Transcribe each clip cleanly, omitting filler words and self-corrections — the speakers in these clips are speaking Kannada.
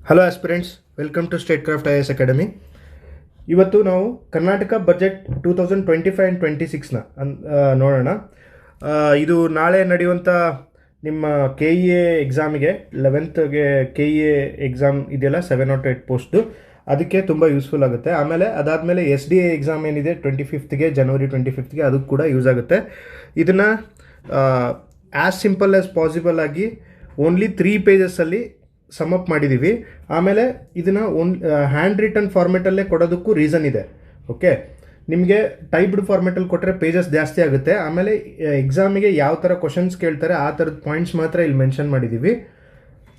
Hello aspirants, welcome to state craft IAS academy. ಇವತ್ತು ನಾವು ಕರ್ನಾಟಕ ಬಜೆಟ್ 2025 ಆ್ಯಂಡ್ 26ನ ನೋಡೋಣ. ಇದು ನಾಳೆ ನಡೆಯುವಂಥ ನಿಮ್ಮ ಕೆ ಇ ಎ ಎಕ್ಸಾಮಿಗೆ 11ಗೆ ಕೆ ಇ ಎ ಎಕ್ಸಾಮ್ ಇದೆಯಲ್ಲ 708 ಪೋಸ್ಟ್ದು, ಅದಕ್ಕೆ ತುಂಬ ಯೂಸ್ಫುಲ್ ಆಗುತ್ತೆ. ಆಮೇಲೆ ಅದಾದಮೇಲೆ ಎಸ್ ಡಿ ಎ ಎಕ್ಸಾಮ್ ಏನಿದೆ 25ಗೆ ಜನವರಿ 25ಗೆ ಅದಕ್ಕೆ ಕೂಡ ಯೂಸ್ ಆಗುತ್ತೆ. ಇದನ್ನು ಆ್ಯಸ್ ಸಿಂಪಲ್ ಆ್ಯಸ್ ಪಾಸಿಬಲ್ ಆಗಿ ಓನ್ಲಿ 3 ಪೇಜಸ್ಸಲ್ಲಿ ಸಮಪ್ ಮಾಡಿದ್ದೀವಿ. ಆಮೇಲೆ ಇದನ್ನು ಹ್ಯಾಂಡ್ ರಿಟನ್ ಫಾರ್ಮೆಟಲ್ಲೇ ಕೊಡೋದಕ್ಕೂ ರೀಸನ್ ಇದೆ. ಓಕೆ, ನಿಮಗೆ ಟೈಪ್ಡ್ ಫಾರ್ಮೆಟಲ್ಲಿ ಕೊಟ್ಟರೆ ಪೇಜಸ್ ಜಾಸ್ತಿ ಆಗುತ್ತೆ. ಆಮೇಲೆ ಎಕ್ಸಾಮಿಗೆ ಯಾವ ಥರ ಕ್ವಶನ್ಸ್ ಕೇಳ್ತಾರೆ ಆ ಥರದ ಪಾಯಿಂಟ್ಸ್ ಮಾತ್ರ ಇಲ್ಲಿ ಮೆನ್ಷನ್ ಮಾಡಿದ್ದೀವಿ.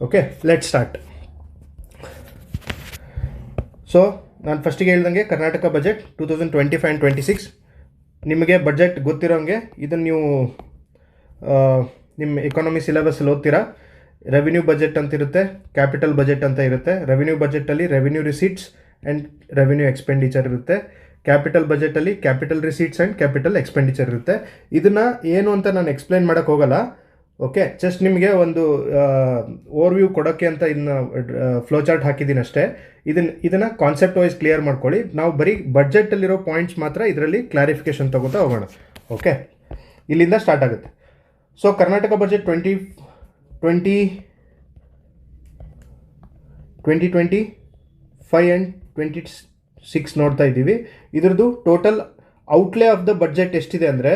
Okay, let start. ಸೊ ನಾನು ಫಸ್ಟಿಗೆ ಹೇಳ್ದಂಗೆ ಕರ್ನಾಟಕ ಬಜೆಟ್ 2025 ಆ್ಯಂಡ್ 26 ನಿಮಗೆ ಬಜೆಟ್ ಗೊತ್ತಿರೋಂಗೆ ಇದನ್ನು ನೀವು ನಿಮ್ಮ ಎಕಾನಮಿ ಸಿಲೆಬಸ್ಸಲ್ಲಿ ಓದ್ತೀರಾ. ರೆವಿನ್ಯೂ ಬಜೆಟ್ ಅಂತ ಇರುತ್ತೆ, ಕ್ಯಾಪಿಟಲ್ ಬಜೆಟ್ ಅಂತ ಇರುತ್ತೆ. ರೆವಿನ್ಯೂ ಬಜೆಟಲ್ಲಿ revenue receipts and revenue expenditure ಇರುತ್ತೆ. ಕ್ಯಾಪಿಟಲ್ ಬಜೆಟಲ್ಲಿ capital receipts and capital expenditure ಇರುತ್ತೆ. ಇದನ್ನು ಏನು ಅಂತ ನಾನು ಎಕ್ಸ್ಪ್ಲೈನ್ ಮಾಡೋಕ್ಕೆ ಹೋಗಲ್ಲ. ಓಕೆ, ಜಸ್ಟ್ ನಿಮಗೆ ಒಂದು ಓವರ್ವ್ಯೂ ಕೊಡೋಕ್ಕೆ ಅಂತ ಇದನ್ನ ಫ್ಲೋ ಚಾರ್ಟ್ ಹಾಕಿದ್ದೀನಿ ಅಷ್ಟೇ. ಇದನ್ನು ಕಾನ್ಸೆಪ್ಟ್ ವೈಸ್ ಕ್ಲಿಯರ್ ಮಾಡ್ಕೊಳ್ಳಿ. ನಾವು ಬರೀ ಬಜೆಟಲ್ಲಿರೋ ಪಾಯಿಂಟ್ಸ್ ಮಾತ್ರ ಇದರಲ್ಲಿ ಕ್ಲಾರಿಫಿಕೇಷನ್ ತಗೋತಾ ಹೋಗೋಣ. ಓಕೆ, ಇಲ್ಲಿಂದ ಸ್ಟಾರ್ಟ್ ಆಗುತ್ತೆ. ಸೊ ಕರ್ನಾಟಕ ಬಜೆಟ್ 2025 ಆ್ಯಂಡ್ 26 ನೋಡ್ತಾ ಇದ್ದೀವಿ. ಇದ್ರದ್ದು ಟೋಟಲ್ ಔಟ್ಲೇ ಆಫ್ ದ ಬಜೆಟ್ ಎಷ್ಟಿದೆ ಅಂದರೆ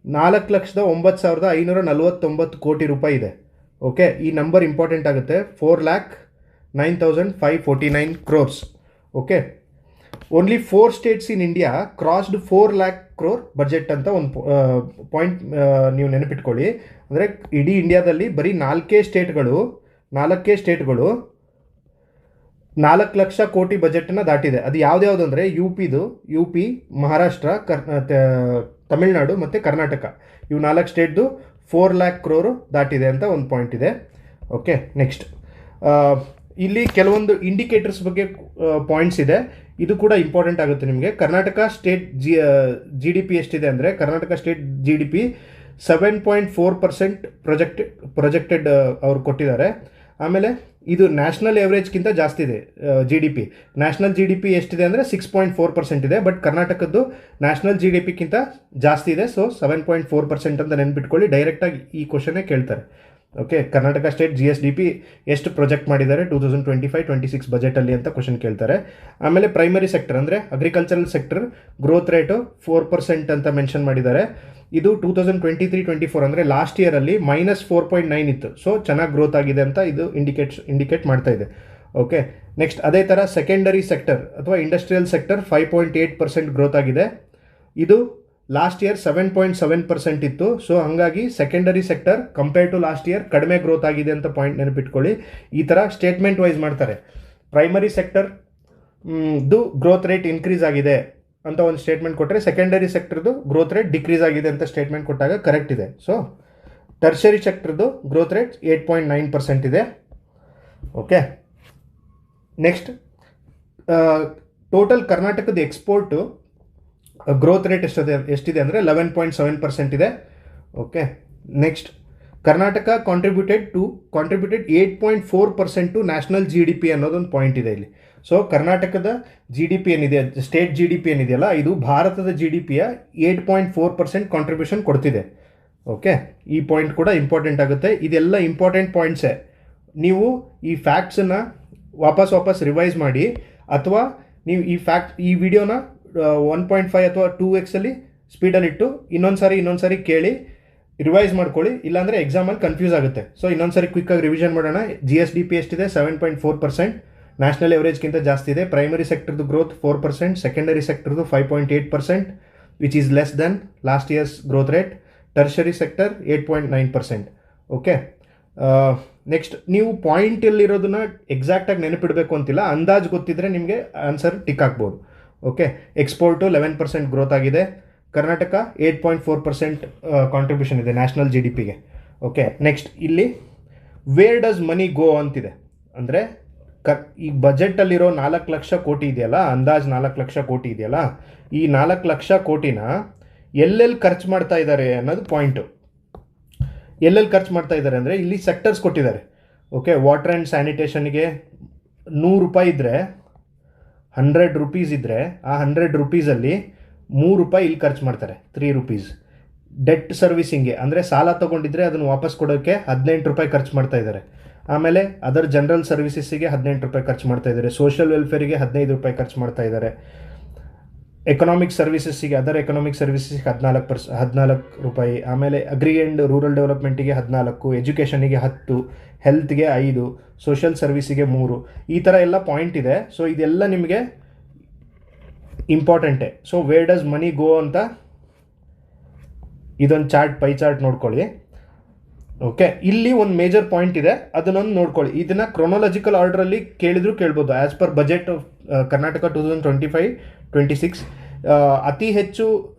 4,09,549 ಕೋಟಿ ರೂಪಾಯಿ ಇದೆ. ಓಕೆ, ಈ ನಂಬರ್ ಇಂಪಾರ್ಟೆಂಟ್ ಆಗುತ್ತೆ. 4,09,549 crores. Okay, only 4 States in India crossed 4 lakh crore budget ಅಂತ ಒಂದು ಪಾಯಿಂಟ್ ನೀವು ನೆನಪಿಟ್ಕೊಳ್ಳಿ. ಅಂದರೆ ಇಡೀ ಇಂಡಿಯಾದಲ್ಲಿ ಬರೀ 4 ಸ್ಟೇಟ್ಗಳು 4 ಲಕ್ಷ ಕೋಟಿ ಬಜೆಟನ್ನು ದಾಟಿದೆ. ಅದು ಯಾವ್ದ್ಯಾವುದು ಅಂದರೆ ಯು ಪಿ, ಮಹಾರಾಷ್ಟ್ರ, ತಮಿಳ್ನಾಡು ಮತ್ತು ಕರ್ನಾಟಕ. ಇವು 4 ಸ್ಟೇಟ್ದು 4 lakh crore ದಾಟಿದೆ ಅಂತ ಒಂದು ಪಾಯಿಂಟ್ ಇದೆ. ಓಕೆ, ನೆಕ್ಸ್ಟ್ ಇಲ್ಲಿ ಕೆಲವೊಂದು ಇಂಡಿಕೇಟರ್ಸ್ ಬಗ್ಗೆ ಪಾಯಿಂಟ್ಸ್ ಇದೆ. ಇದು ಕೂಡ ಇಂಪಾರ್ಟೆಂಟ್ ಆಗುತ್ತೆ ನಿಮಗೆ. Karnataka state G D P ಎಷ್ಟಿದೆ ಅಂದರೆ Karnataka state G D P 7.4% projected ಅವ್ರು ಕೊಟ್ಟಿದ್ದಾರೆ. ಆಮೇಲೆ ಇದು ನ್ಯಾಷನಲ್ ಎವರೇಜ್ಗಿಂತ ಜಾಸ್ತಿ ಇದೆ G D P. National G D P ಎಷ್ಟಿದೆ ಅಂದರೆ 6.4% ಇದೆ. ಬಟ್ ಕರ್ನಾಟಕದ್ದು ನ್ಯಾಷನಲ್ ಜಿ ಡಿ ಪಿಗಿಂತ ಜಾಸ್ತಿ ಇದೆ. ಸೊ 7.4% ಅಂತ ನೆನ್ಪಿಟ್ಕೊಳ್ಳಿ. ಡೈರೆಕ್ಟಾಗಿ ಈ ಕ್ವಶನ್ನೇ ಕೇಳ್ತಾರೆ. Okay, Karnataka state G S D P ಎಷ್ಟು ಪ್ರೊಜೆಕ್ಟ್ ಮಾಡಿದ್ದಾರೆ 2025-26 ಬಜೆಟಲ್ಲಿ ಅಂತ ಕ್ವಶನ್ ಕೇಳ್ತಾರೆ. ಆಮೇಲೆ ಪ್ರೈಮರಿ ಸೆಕ್ಟರ್ ಅಂದರೆ ಅಗ್ರಿಕಲ್ಚರಲ್ ಸೆಕ್ಟರ್ ಗ್ರೋತ್ ರೇಟು 4% ಅಂತ ಮೆನ್ಷನ್ ಮಾಡಿದ್ದಾರೆ. ಇದು 2023-24 ಅಂದರೆ ಲಾಸ್ಟ್ ಇಯರಲ್ಲಿ -4.9 ಇತ್ತು. ಸೊ ಚೆನ್ನಾಗಿ ಗ್ರೋತ್ ಆಗಿದೆ ಅಂತ ಇದು ಇಂಡಿಕೇಟ್ ಮಾಡ್ತಾ ಇದೆ. ಓಕೆ, ನೆಕ್ಸ್ಟ್ ಅದೇ ಥರ ಸೆಕೆಂಡರಿ ಸೆಕ್ಟರ್ ಅಥವಾ ಇಂಡಸ್ಟ್ರಿಯಲ್ ಸೆಕ್ಟರ್ 5.8% ಗ್ರೋತ್ ಆಗಿದೆ. ಇದು ಲಾಸ್ಟ್ ಇಯರ್ 7.7% ಇತ್ತು. ಸೊ ಹಾಗಾಗಿ secondary sector compare to last year ಕಡಿಮೆ ಗ್ರೋತ್ ಆಗಿದೆ ಅಂತ ಪಾಯಿಂಟ್ ನೆನಪಿಟ್ಕೊಳ್ಳಿ. ಈ ಥರ ಸ್ಟೇಟ್ಮೆಂಟ್ ವೈಸ್ ಮಾಡ್ತಾರೆ. Primary sector growth rate increase ಆಗಿದೆ ಅಂತ ಒಂದು ಸ್ಟೇಟ್ಮೆಂಟ್ ಕೊಟ್ಟರೆ, ಸೆಕೆಂಡರಿ ಸೆಕ್ಟರ್ದು ಗ್ರೋತ್ ರೇಟ್ ಡಿಕ್ರೀಸ್ ಆಗಿದೆ ಅಂತ ಸ್ಟೇಟ್ಮೆಂಟ್ ಕೊಟ್ಟಾಗ ಕರೆಕ್ಟ್ ಇದೆ. ಸೊ ಟರ್ಷರಿ ಸೆಕ್ಟರ್ದು ಗ್ರೋತ್ ರೇಟ್ 8.9% ಇದೆ. ಓಕೆ, ನೆಕ್ಸ್ಟ್ ಟೋಟಲ್ ಕರ್ನಾಟಕದ ಎಕ್ಸ್ಪೋರ್ಟು ಗ್ರೋತ್ ರೇಟ್ ಎಷ್ಟಿದೆ ಅಂದರೆ 11.7% ಇದೆ. Okay, next Karnataka contributed 8.4% to national G D P ಅನ್ನೋದೊಂದು ಪಾಯಿಂಟ್ ಇದೆ ಇಲ್ಲಿ. ಸೊ ಕರ್ನಾಟಕದ ಜಿ ಡಿ ಪಿ ಏನಿದೆ, ಸ್ಟೇಟ್ ಜಿ ಡಿ ಪಿ ಏನಿದೆಯಲ್ಲ, ಇದು ಭಾರತದ ಜಿ ಡಿ ಪಿಯ 8.4% ಕಾಂಟ್ರಿಬ್ಯೂಷನ್ ಕೊಡ್ತಿದೆ. ಓಕೆ, ಈ ಪಾಯಿಂಟ್ ಕೂಡ ಇಂಪಾರ್ಟೆಂಟ್ ಆಗುತ್ತೆ. ಇದೆಲ್ಲ ಇಂಪಾರ್ಟೆಂಟ್ ಪಾಯಿಂಟ್ಸೇ. ನೀವು ಈ ಫ್ಯಾಕ್ಟ್ಸನ್ನು ವಾಪಸ್ ರಿವೈಸ್ ಮಾಡಿ, ಅಥವಾ ನೀವು ಈ ವಿಡಿಯೋನ 1.5 ಅಥವಾ 2x ಸ್ಪೀಡಲ್ಲಿಟ್ಟು ಇನ್ನೊಂದು ಸಾರಿ ಕೇಳಿ ರಿವೈಸ್ ಮಾಡ್ಕೊಳ್ಳಿ. ಇಲ್ಲಾಂದರೆ ಎಕ್ಸಾಮಲ್ಲಿ ಕನ್ಫ್ಯೂಸ್ ಆಗುತ್ತೆ. ಸೊ ಇನ್ನೊಂದು ಸಾರಿ ಕ್ವಿಕ್ಕಾಗಿ ರಿವಿಷನ್ ಮಾಡೋಣ. ಜಿ ಎಸ್ ಡಿ ಪಿ ಎಷ್ಟಿದೆ 7.4%, ನ್ಯಾಷನಲ್ ಎವರೇಜ್ಗಿಂತ ಜಾಸ್ತಿ ಇದೆ. ಪ್ರೈಮರಿ ಸೆಕ್ಟರ್ದು ಗ್ರೋತ್ 4%, ಸೆಕೆಂಡರಿ ಸೆಕ್ಟರ್ದು 5.8% which is less than last years growth rate. Tertiary sector 8.9%. Okay, next ನೀವು ಪಾಯಿಂಟಲ್ಲಿರೋದನ್ನ ಎಕ್ಸಾಕ್ಟಾಗಿ ನೆನಪಿಡಬೇಕು ಅಂತಿಲ್ಲ, ಅಂದಾಜು ಗೊತ್ತಿದ್ರೆ ನಿಮಗೆ ಆನ್ಸರ್ ಟಿಕ್ ಆಗ್ಬೋದು. ಓಕೆ, ಎಕ್ಸ್ಪೋರ್ಟು 11% ಗ್ರೋತ್ ಆಗಿದೆ. ಕರ್ನಾಟಕ 8.4% ಕಾಂಟ್ರಿಬ್ಯೂಷನ್ ಇದೆ ನ್ಯಾಷನಲ್ ಜಿ ಡಿ ಪಿಗೆ. ಓಕೆ, ನೆಕ್ಸ್ಟ್ ಇಲ್ಲಿ ವೇರ್ ಡಸ್ ಮನಿ ಗೋ ಅಂತಿದೆ. ಅಂದರೆ ಈ ಬಜೆಟಲ್ಲಿರೋ 4 ಲಕ್ಷ ಕೋಟಿ ಇದೆಯಲ್ಲ, ಅಂದಾಜು 4 ಲಕ್ಷ ಕೋಟಿ ಇದೆಯಲ್ಲ, ಈ 4 ಲಕ್ಷ ಕೋಟಿನ ಎಲ್ಲೆಲ್ಲಿ ಖರ್ಚು ಮಾಡ್ತಾ ಇದ್ದಾರೆ ಅನ್ನೋದು ಪಾಯಿಂಟು. ಎಲ್ಲೆಲ್ಲಿ ಖರ್ಚು ಮಾಡ್ತಾ ಇದ್ದಾರೆ ಅಂದರೆ ಇಲ್ಲಿ ಸೆಕ್ಟರ್ಸ್ ಕೊಟ್ಟಿದ್ದಾರೆ. ಓಕೆ, ವಾಟರ್ ಆ್ಯಂಡ್ ಸ್ಯಾನಿಟೇಷನ್ಗೆ 100 ರೂಪಾಯಿ ಇದ್ದರೆ, 100 ರೂಪೀಸ್ ಇದ್ದರೆ, ಆ 100 ರೂಪೀಸಲ್ಲಿ 3 ರೂಪಾಯಿ ಇಲ್ಲಿ ಖರ್ಚು ಮಾಡ್ತಾರೆ, 3 ರೂಪೀಸ್. ಡೆಟ್ ಸರ್ವಿಸಿಂಗ್ಗೆ ಅಂದರೆ ಸಾಲ ತೊಗೊಂಡಿದ್ರೆ ಅದನ್ನು ವಾಪಸ್ ಕೊಡೋಕ್ಕೆ 18 ರೂಪಾಯಿ ಖರ್ಚು ಮಾಡ್ತಾ ಇದ್ದಾರೆ. ಆಮೇಲೆ ಅದರ್ ಜನರಲ್ ಸರ್ವಿಸಸ್ಸಿಗೆ 18 ರೂಪಾಯಿ ಖರ್ಚು ಮಾಡ್ತಾ ಇದ್ದಾರೆ. ಸೋಷಿಯಲ್ ವೆಲ್ಫೇರಿಗೆ 15 ರೂಪಾಯಿ ಖರ್ಚು ಮಾಡ್ತಾ ಇದ್ದಾರೆ. ಎಕನಾಮಿಕ್ ಸರ್ವಿಸಸ್ಸಿಗೆ, ಅದರ್ ಎಕನಾಮಿಕ್ ಸರ್ವಿಸಸ್ಗೆ 14 ರೂಪಾಯಿ. ಆಮೇಲೆ ಅಗ್ರಿ ಆ್ಯಂಡ್ ರೂರಲ್ ಡೆವಲಪ್ಮೆಂಟಿಗೆ 14, ಎಜುಕೇಷನಿಗೆ 10, ಹೆಲ್ತ್ಗೆ 5, ಸೋಷಿಯಲ್ ಸರ್ವಿಸಿಗೆ 3. ಈ ಥರ ಎಲ್ಲ ಪಾಯಿಂಟ್ ಇದೆ. ಸೊ ಇದೆಲ್ಲ ನಿಮಗೆ ಇಂಪಾರ್ಟೆಂಟೇ. ಸೊ ವೇರ್ ಡಸ್ ಮನಿ ಗೋ ಅಂತ ಇದೊಂದು ಚಾರ್ಟ್, ಪೈ ಚಾರ್ಟ್ ನೋಡ್ಕೊಳ್ಳಿ. ಓಕೆ, ಇಲ್ಲಿ ಒಂದು ಮೇಜರ್ ಪಾಯಿಂಟ್ ಇದೆ, ಅದನ್ನೊಂದು ನೋಡ್ಕೊಳ್ಳಿ. ಇದನ್ನು ಕ್ರೊನಾಲಜಿಕಲ್ ಆರ್ಡ್ರಲ್ಲಿ ಕೇಳಿದ್ರು ಕೇಳ್ಬೋದು. As per budget of Karnataka 2025-26 ಅತಿ ಹೆಚ್ಚು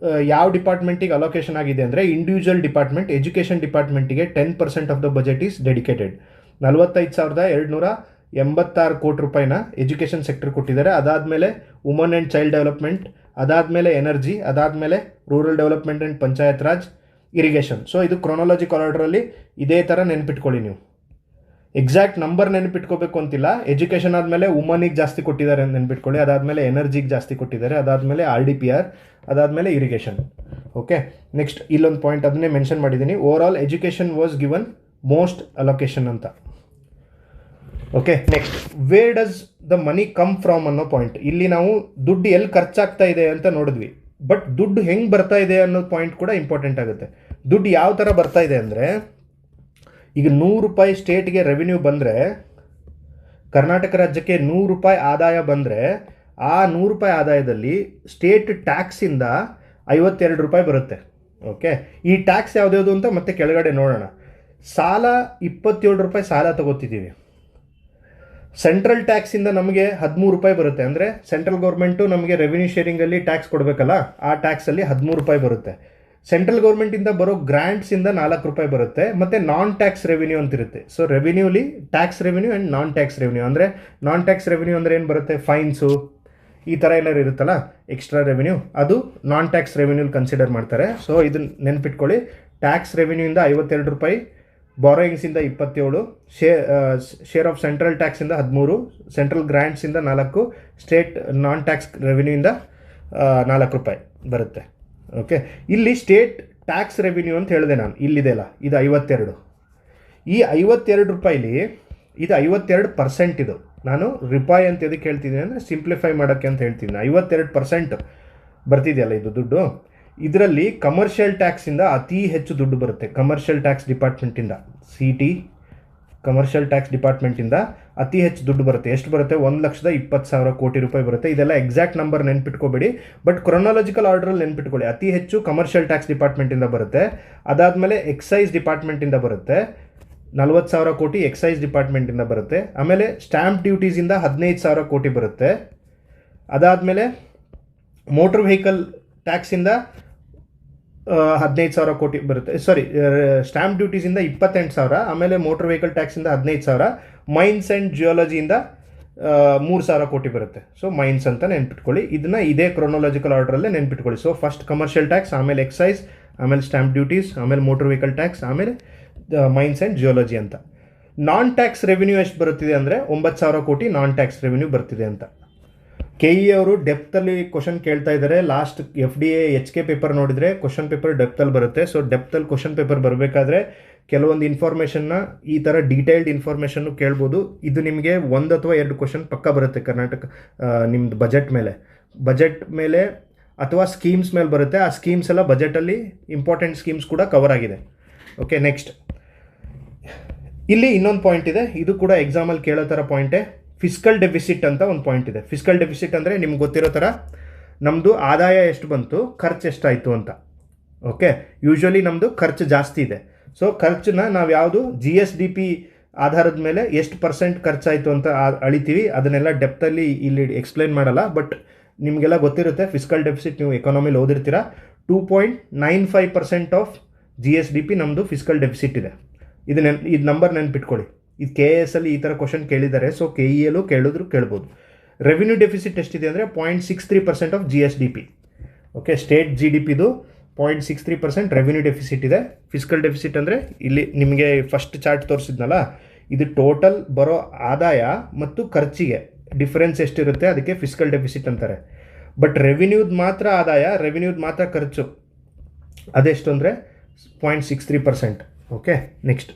ಯಾವ ಡಿಪಾರ್ಟ್ಮೆಂಟಿಗೆ ಅಲೋಕೇಶನ್ ಆಗಿದೆ ಅಂದರೆ ಇಂಡಿವಿಜುವಲ್ ಡಿಪಾರ್ಟ್ಮೆಂಟ್, ಎಜುಕೇಷನ್ ಡಿಪಾರ್ಟ್ಮೆಂಟಿಗೆ 10% of the budget is dedicated. 45,286 ಕೋಟಿ ರೂಪಾಯಿನ ಎಜುಕೇಷನ್ ಸೆಕ್ಟರ್ ಕೊಟ್ಟಿದ್ದಾರೆ. ಅದಾದಮೇಲೆ ವುಮನ್ ಆ್ಯಂಡ್ ಚೈಲ್ಡ್ ಡೆವಲಪ್ಮೆಂಟ್, ಅದಾದಮೇಲೆ ಎನರ್ಜಿ, ಅದಾದಮೇಲೆ rural development and panchayat raj, irrigation. So ಇದು ಕ್ರೊನಾಲಜಿಕಲ್ ಆರ್ಡ್ರಲ್ಲಿ ಇದೇ ಥರ ನೆನ್ಪಿಟ್ಕೊಳ್ಳಿ. ನೀವು ಎಕ್ಸಾಕ್ಟ್ ನಂಬರ್ ನೆನಪಿಟ್ಕೋಬೇಕು ಅಂತಿಲ್ಲ. ಎಜುಕೇಷನ್ ಆದಮೇಲೆ ವುಮನಿಗೆ ಜಾಸ್ತಿ ಕೊಟ್ಟಿದ್ದಾರೆ ಅಂತ ನೆನ್ಪಿಟ್ಕೊಳ್ಳಿ, ಅದಾದಮೇಲೆ ಎನರ್ಜಿಗೆ ಜಾಸ್ತಿ ಕೊಟ್ಟಿದ್ದಾರೆ, ಅದಾದಮೇಲೆ RDPR, ಅದಾದಮೇಲೆ ಇರಿಗೇಷನ್. ಓಕೆ, ನೆಕ್ಸ್ಟ್ ಇಲ್ಲೊಂದು ಪಾಯಿಂಟ್ ಅದನ್ನೇ ಮೆನ್ಷನ್ ಮಾಡಿದ್ದೀನಿ. Overall education was given most allocation ಅಂತ. Okay, next where does the money come from ಅನ್ನೋ ಪಾಯಿಂಟ್. ಇಲ್ಲಿ ನಾವು ದುಡ್ಡು ಎಲ್ಲಿ ಖರ್ಚಾಗ್ತಾ ಇದೆ ಅಂತ ನೋಡಿದ್ವಿ, ಬಟ್ ದುಡ್ಡು ಹೆಂಗೆ ಬರ್ತಾ ಇದೆ ಅನ್ನೋ ಪಾಯಿಂಟ್ ಕೂಡ ಇಂಪಾರ್ಟೆಂಟ್ ಆಗುತ್ತೆ. ದುಡ್ಡು ಯಾವ ಥರ ಬರ್ತಾ ಇದೆ ಅಂದರೆ, ಈಗ 100 ರೂಪಾಯಿ ಸ್ಟೇಟ್ಗೆ ರೆವಿನ್ಯೂ ಬಂದರೆ, ಕರ್ನಾಟಕ ರಾಜ್ಯಕ್ಕೆ 100 ರೂಪಾಯಿ ಆದಾಯ ಬಂದರೆ, ಆ 100 ರೂಪಾಯಿ ಆದಾಯದಲ್ಲಿ ಸ್ಟೇಟ್ ಟ್ಯಾಕ್ಸಿಂದ 52 ರೂಪಾಯಿ ಬರುತ್ತೆ. ಓಕೆ, ಈ ಟ್ಯಾಕ್ಸ್ ಯಾವುದ್ಯಾವುದು ಅಂತ ಮತ್ತೆ ಕೆಳಗಡೆ ನೋಡೋಣ. ಸಾಲ 27 ರೂಪಾಯಿ ಸಾಲ ತಗೋತಿದ್ದೀವಿ. ಸೆಂಟ್ರಲ್ ಟ್ಯಾಕ್ಸಿಂದ ನಮಗೆ 13 ರೂಪಾಯಿ ಬರುತ್ತೆ. ಅಂದರೆ ಸೆಂಟ್ರಲ್ ಗೌರ್ಮೆಂಟು ನಮಗೆ ರೆವಿನ್ಯೂ ಶೇರಿಂಗಲ್ಲಿ ಟ್ಯಾಕ್ಸ್ ಕೊಡಬೇಕಲ್ಲ, ಆ ಟ್ಯಾಕ್ಸಲ್ಲಿ 13 ರೂಪಾಯಿ ಬರುತ್ತೆ. ಸೆಂಟ್ರಲ್ ಗೌರ್ಮೆಂಟಿಂದ ಬರೋ ಗ್ರ್ಯಾಂಟ್ಸಿಂದ 4 ರೂಪಾಯಿ ಬರುತ್ತೆ. ಮತ್ತು ನಾನ್ ಟ್ಯಾಕ್ಸ್ ರೆವಿನ್ಯೂ ಅಂತಿರುತ್ತೆ. ಸೊ ರೆವಿನ್ಯೂಲಿ tax revenue and non tax revenue. ಅಂದರೆ ನಾನ್ ಟ್ಯಾಕ್ಸ್ ರೆವಿನ್ಯೂ ಅಂದರೆ ಏನು ಬರುತ್ತೆ, ಫೈನ್ಸು ಈ ಥರ ಏನಾರು ಇರುತ್ತಲ್ಲ ಎಕ್ಸ್ಟ್ರಾ ರೆವಿನ್ಯೂ, ಅದು ನಾನ್ ಟ್ಯಾಕ್ಸ್ ರೆವಿನ್ಯೂಲಿ ಕನ್ಸಿಡರ್ ಮಾಡ್ತಾರೆ. ಸೊ ಇದನ್ನ ನೆನ್ಪಿಟ್ಕೊಳ್ಳಿ. ಟ್ಯಾಕ್ಸ್ ರೆವಿನ್ಯೂಯಿಂದ 52 ರೂಪಾಯಿ, ಬಾರೋಯಿಂಗ್ಸಿಂದ 27, ಶೇರ್ ಆಫ್ ಸೆಂಟ್ರಲ್ ಟ್ಯಾಕ್ಸಿಂದ 13, ಸೆಂಟ್ರಲ್ ಗ್ರ್ಯಾಂಟ್ಸಿಂದ 4, ಸ್ಟೇಟ್ ನಾನ್ ಟ್ಯಾಕ್ಸ್ ರೆವಿನ್ಯೂಯಿಂದ 4 ರೂಪಾಯಿ ಬರುತ್ತೆ. ಓಕೆ, ಇಲ್ಲಿ ಸ್ಟೇಟ್ ಟ್ಯಾಕ್ಸ್ ರೆವಿನ್ಯೂ ಅಂತ ಹೇಳಿದೆ ನಾನು, ಇಲ್ಲಿದೆಲ್ಲ ಇದು 52. ಈ 52 ರೂಪಾಯಿಲಿ ಇದು 52%. ಇದು ನಾನು ರೂಪಾಯಿ ಅಂತ ಎದಕ್ಕೆ ಹೇಳ್ತಿದ್ದೀನಿ ಅಂದರೆ ಸಿಂಪ್ಲಿಫೈ ಮಾಡೋಕ್ಕೆ ಅಂತ ಹೇಳ್ತಿದ್ದೀನಿ. 52% ಬರ್ತಿದೆಯಲ್ಲ ಇದು ದುಡ್ಡು. ಇದರಲ್ಲಿ ಕಮರ್ಷಿಯಲ್ ಟ್ಯಾಕ್ಸಿಂದ ಅತಿ ಹೆಚ್ಚು ದುಡ್ಡು ಬರುತ್ತೆ. ಕಮರ್ಷಿಯಲ್ ಟ್ಯಾಕ್ಸ್ ಡಿಪಾರ್ಟ್ಮೆಂಟಿಂದ, CT ಕಮರ್ಷಿಯಲ್ ಟ್ಯಾಕ್ಸ್ ಡಿಪಾರ್ಟ್ಮೆಂಟಿಂದ ಅತಿ ಹೆಚ್ಚು ದುಡ್ಡು ಬರುತ್ತೆ. ಎಷ್ಟು ಬರುತ್ತೆ, 1,20,000 ಕೋಟಿ ರೂಪಾಯಿ ಬರುತ್ತೆ. ಇದೆಲ್ಲ ಎಕ್ಸಾಕ್ಟ್ ನಂಬರ್ ನೆನ್ಪಿಟ್ಕೋಬೇಡಿ, ಬಟ್ ಕ್ರೊನಾಲಜಿಕಲ್ ಆರ್ಡ್ರಲ್ಲಿ ನೆನ್ಪಿಟ್ಕೊಳ್ಳಿ. ಅತಿ ಹೆಚ್ಚು ಕಮರ್ಷಿಯಲ್ ಟ್ಯಾಕ್ಸ್ ಡಿಪಾರ್ಟ್ಮೆಂಟಿಂದ ಬರುತ್ತೆ. ಅದಾದಮೇಲೆ ಎಕ್ಸೈಸ್ ಡಿಪಾರ್ಟ್ಮೆಂಟಿಂದ ಬರುತ್ತೆ, 40,000 ಕೋಟಿ ಎಕ್ಸೈಸ್ ಡಿಪಾರ್ಟ್ಮೆಂಟಿಂದ ಬರುತ್ತೆ. ಆಮೇಲೆ ಸ್ಟ್ಯಾಂಪ್ ಡ್ಯೂಟೀಸಿಂದ 15,000 ಕೋಟಿ ಬರುತ್ತೆ. ಅದಾದಮೇಲೆ ಮೋಟರ್ ವೆಹಿಕಲ್ ಟ್ಯಾಕ್ಸಿಂದ 15,000 ಕೋಟಿ ಬರುತ್ತೆ. ಸ್ಟ್ಯಾಂಪ್ ಡ್ಯೂಟೀಸಿಂದ 28,000, ಆಮೇಲೆ ಮೋಟರ್ ವೆಹಿಕಲ್ ಟ್ಯಾಕ್ಸಿಂದ 15,000, ಮೈನ್ಸ್ ಆ್ಯಂಡ್ ಜಿಯಾಲಜಿಯಿಂದ 3,000 ಕೋಟಿ ಬರುತ್ತೆ. ಸೊ ಮೈನ್ಸ್ ಅಂತ ನೆನ್ಪಿಟ್ಕೊಳ್ಳಿ. ಇದನ್ನ ಇದೇ ಕ್ರೊನಾಲಜಿಕಲ್ ಆರ್ಡ್ರಲ್ಲೇ ನೆನ್ಪಿಟ್ಕೊಳ್ಳಿ. ಸೊ ಫಸ್ಟ್ ಕಮರ್ಷಿಯಲ್ ಟ್ಯಾಕ್ಸ್, ಆಮೇಲೆ ಎಕ್ಸೈಸ್, ಆಮೇಲೆ ಸ್ಟ್ಯಾಂಪ್ ಡ್ಯೂಟೀಸ್, ಆಮೇಲೆ ಮೋಟರ್ ವೆಹಿಕಲ್ ಟ್ಯಾಕ್ಸ್, ಆಮೇಲೆ ಮೈನ್ಸ್ ಆ್ಯಂಡ್ ಜಿಯಾಲಜಿ ಅಂತ. ನಾನ್ ಟ್ಯಾಕ್ಸ್ ರೆವಿನ್ಯೂ ಎಷ್ಟು ಬರುತ್ತಿದೆ ಅಂದರೆ 9,000 ಕೋಟಿ ನಾನ್ ಟ್ಯಾಕ್ಸ್ ರೆವಿನ್ಯೂ ಬರ್ತಿದೆ ಅಂತ. KE ಅವರು ಡೆಪ್ತಲ್ಲಿ ಕ್ವಶನ್ ಕೇಳ್ತಾ ಇದ್ದಾರೆ. ಲಾಸ್ಟ್ FDA HK ಪೇಪರ್ ನೋಡಿದರೆ ಕ್ವಶನ್ ಪೇಪರ್ ಡೆಪ್ತಲ್ಲಿ ಬರುತ್ತೆ. ಸೊ ಡೆಪ್ತಲ್ಲಿ ಕ್ವಶನ್ ಪೇಪರ್ ಬರಬೇಕಾದ್ರೆ ಕೆಲವೊಂದು ಇನ್ಫಾರ್ಮೇಷನ್ನ, ಈ ಥರ ಡೀಟೇಲ್ಡ್ ಇನ್ಫಾರ್ಮೇಷನ್ನು ಕೇಳ್ಬೋದು. ಇದು ನಿಮಗೆ 1 ಅಥವಾ 2 ಕ್ವಶನ್ ಪಕ್ಕ ಬರುತ್ತೆ ಕರ್ನಾಟಕ ನಿಮ್ಮದು ಬಜೆಟ್ ಮೇಲೆ ಅಥವಾ ಸ್ಕೀಮ್ಸ್ ಮೇಲೆ ಬರುತ್ತೆ. ಆ ಸ್ಕೀಮ್ಸ್ ಎಲ್ಲ ಬಜೆಟಲ್ಲಿ ಇಂಪಾರ್ಟೆಂಟ್ ಸ್ಕೀಮ್ಸ್ ಕೂಡ ಕವರ್ ಆಗಿದೆ. ಓಕೆ, ನೆಕ್ಸ್ಟ್ ಇಲ್ಲಿ ಇನ್ನೊಂದು ಪಾಯಿಂಟ್ ಇದೆ, ಇದು ಕೂಡ ಎಕ್ಸಾಮಲ್ಲಿ ಕೇಳೋ ಥರ ಪಾಯಿಂಟೇ. ಫಿಸ್ಕಲ್ ಡೆಫಿಸಿಟ್ ಅಂತ ಒಂದು ಪಾಯಿಂಟ್ ಇದೆ. ಫಿಸ್ಕಲ್ ಡೆಫಿಸಿಟ್ ಅಂದರೆ ನಿಮ್ಗೆ ಗೊತ್ತಿರೋ ಥರ ನಮ್ಮದು ಆದಾಯ ಎಷ್ಟು ಬಂತು, ಖರ್ಚು ಎಷ್ಟಾಯಿತು ಅಂತ. ಓಕೆ, ಯೂಶ್ವಲಿ ನಮ್ಮದು ಖರ್ಚು ಜಾಸ್ತಿ ಇದೆ. ಸೊ ಖರ್ಚನ್ನ ನಾವು ಯಾವುದು GSDP ಆಧಾರದ ಮೇಲೆ ಎಷ್ಟು % ಖರ್ಚಾಯಿತು ಅಂತ ಅಳಿತೀವಿ. ಅದನ್ನೆಲ್ಲ ಡೆಪ್ತಲ್ಲಿ ಇಲ್ಲಿ ಎಕ್ಸ್ಪ್ಲೈನ್ ಮಾಡಲ್ಲ, ಬಟ್ ನಿಮಗೆಲ್ಲ ಗೊತ್ತಿರುತ್ತೆ. ಫಿಸ್ಕಲ್ ಡೆಫಿಸಿಟ್ ನೀವು ಎಕಾನಮಿಲಿ ಓದಿರ್ತೀರ. 2.95% ಆಫ್ GSDP ನಮ್ಮದು ಫಿಸ್ಕಲ್ ಡೆಫಿಸಿಟ್ ಇದೆ. ಇದು ನಂಬರ್ ನೆನ್ಪಿಟ್ಕೊಳ್ಳಿ. ಇದು KS ಅಲ್ಲಿ ಈ ಥರ ಕ್ವಶನ್ ಕೇಳಿದ್ದಾರೆ. ಸೊ KEಯಲ್ಲೂ ಕೇಳ್ಬೋದು. ರೆವಿನ್ಯೂ ಡೆಫಿಸಿಟ್ ಎಷ್ಟಿದೆ ಅಂದರೆ 0.63% ಆಫ್ GSDP. ಓಕೆ, ಸ್ಟೇಟ್ GDPದು 0.63% ರೆವಿನ್ಯೂ ಡೆಫಿಸಿಟ್ ಇದೆ. ಫಿಸ್ಕಲ್ ಡೆಫಿಸಿಟ್ ಅಂದರೆ ಇಲ್ಲಿ ನಿಮಗೆ ಫಸ್ಟ್ ಚಾರ್ಟ್ ತೋರಿಸಿದ್ನಲ್ಲ, ಇದು ಟೋಟಲ್ ಬರೋ ಆದಾಯ ಮತ್ತು ಖರ್ಚಿಗೆ ಡಿಫರೆನ್ಸ್ ಎಷ್ಟಿರುತ್ತೆ ಅದಕ್ಕೆ ಫಿಸ್ಕಲ್ ಡೆಫಿಸಿಟ್ ಅಂತಾರೆ. ಬಟ್ ರೆವಿನ್ಯೂದು ಮಾತ್ರ ಆದಾಯ, ರೆವಿನ್ಯೂದು ಮಾತ್ರ ಖರ್ಚು ಅದೆಷ್ಟು ಅಂದರೆ 0.63%. ಓಕೆ, ನೆಕ್ಸ್ಟ್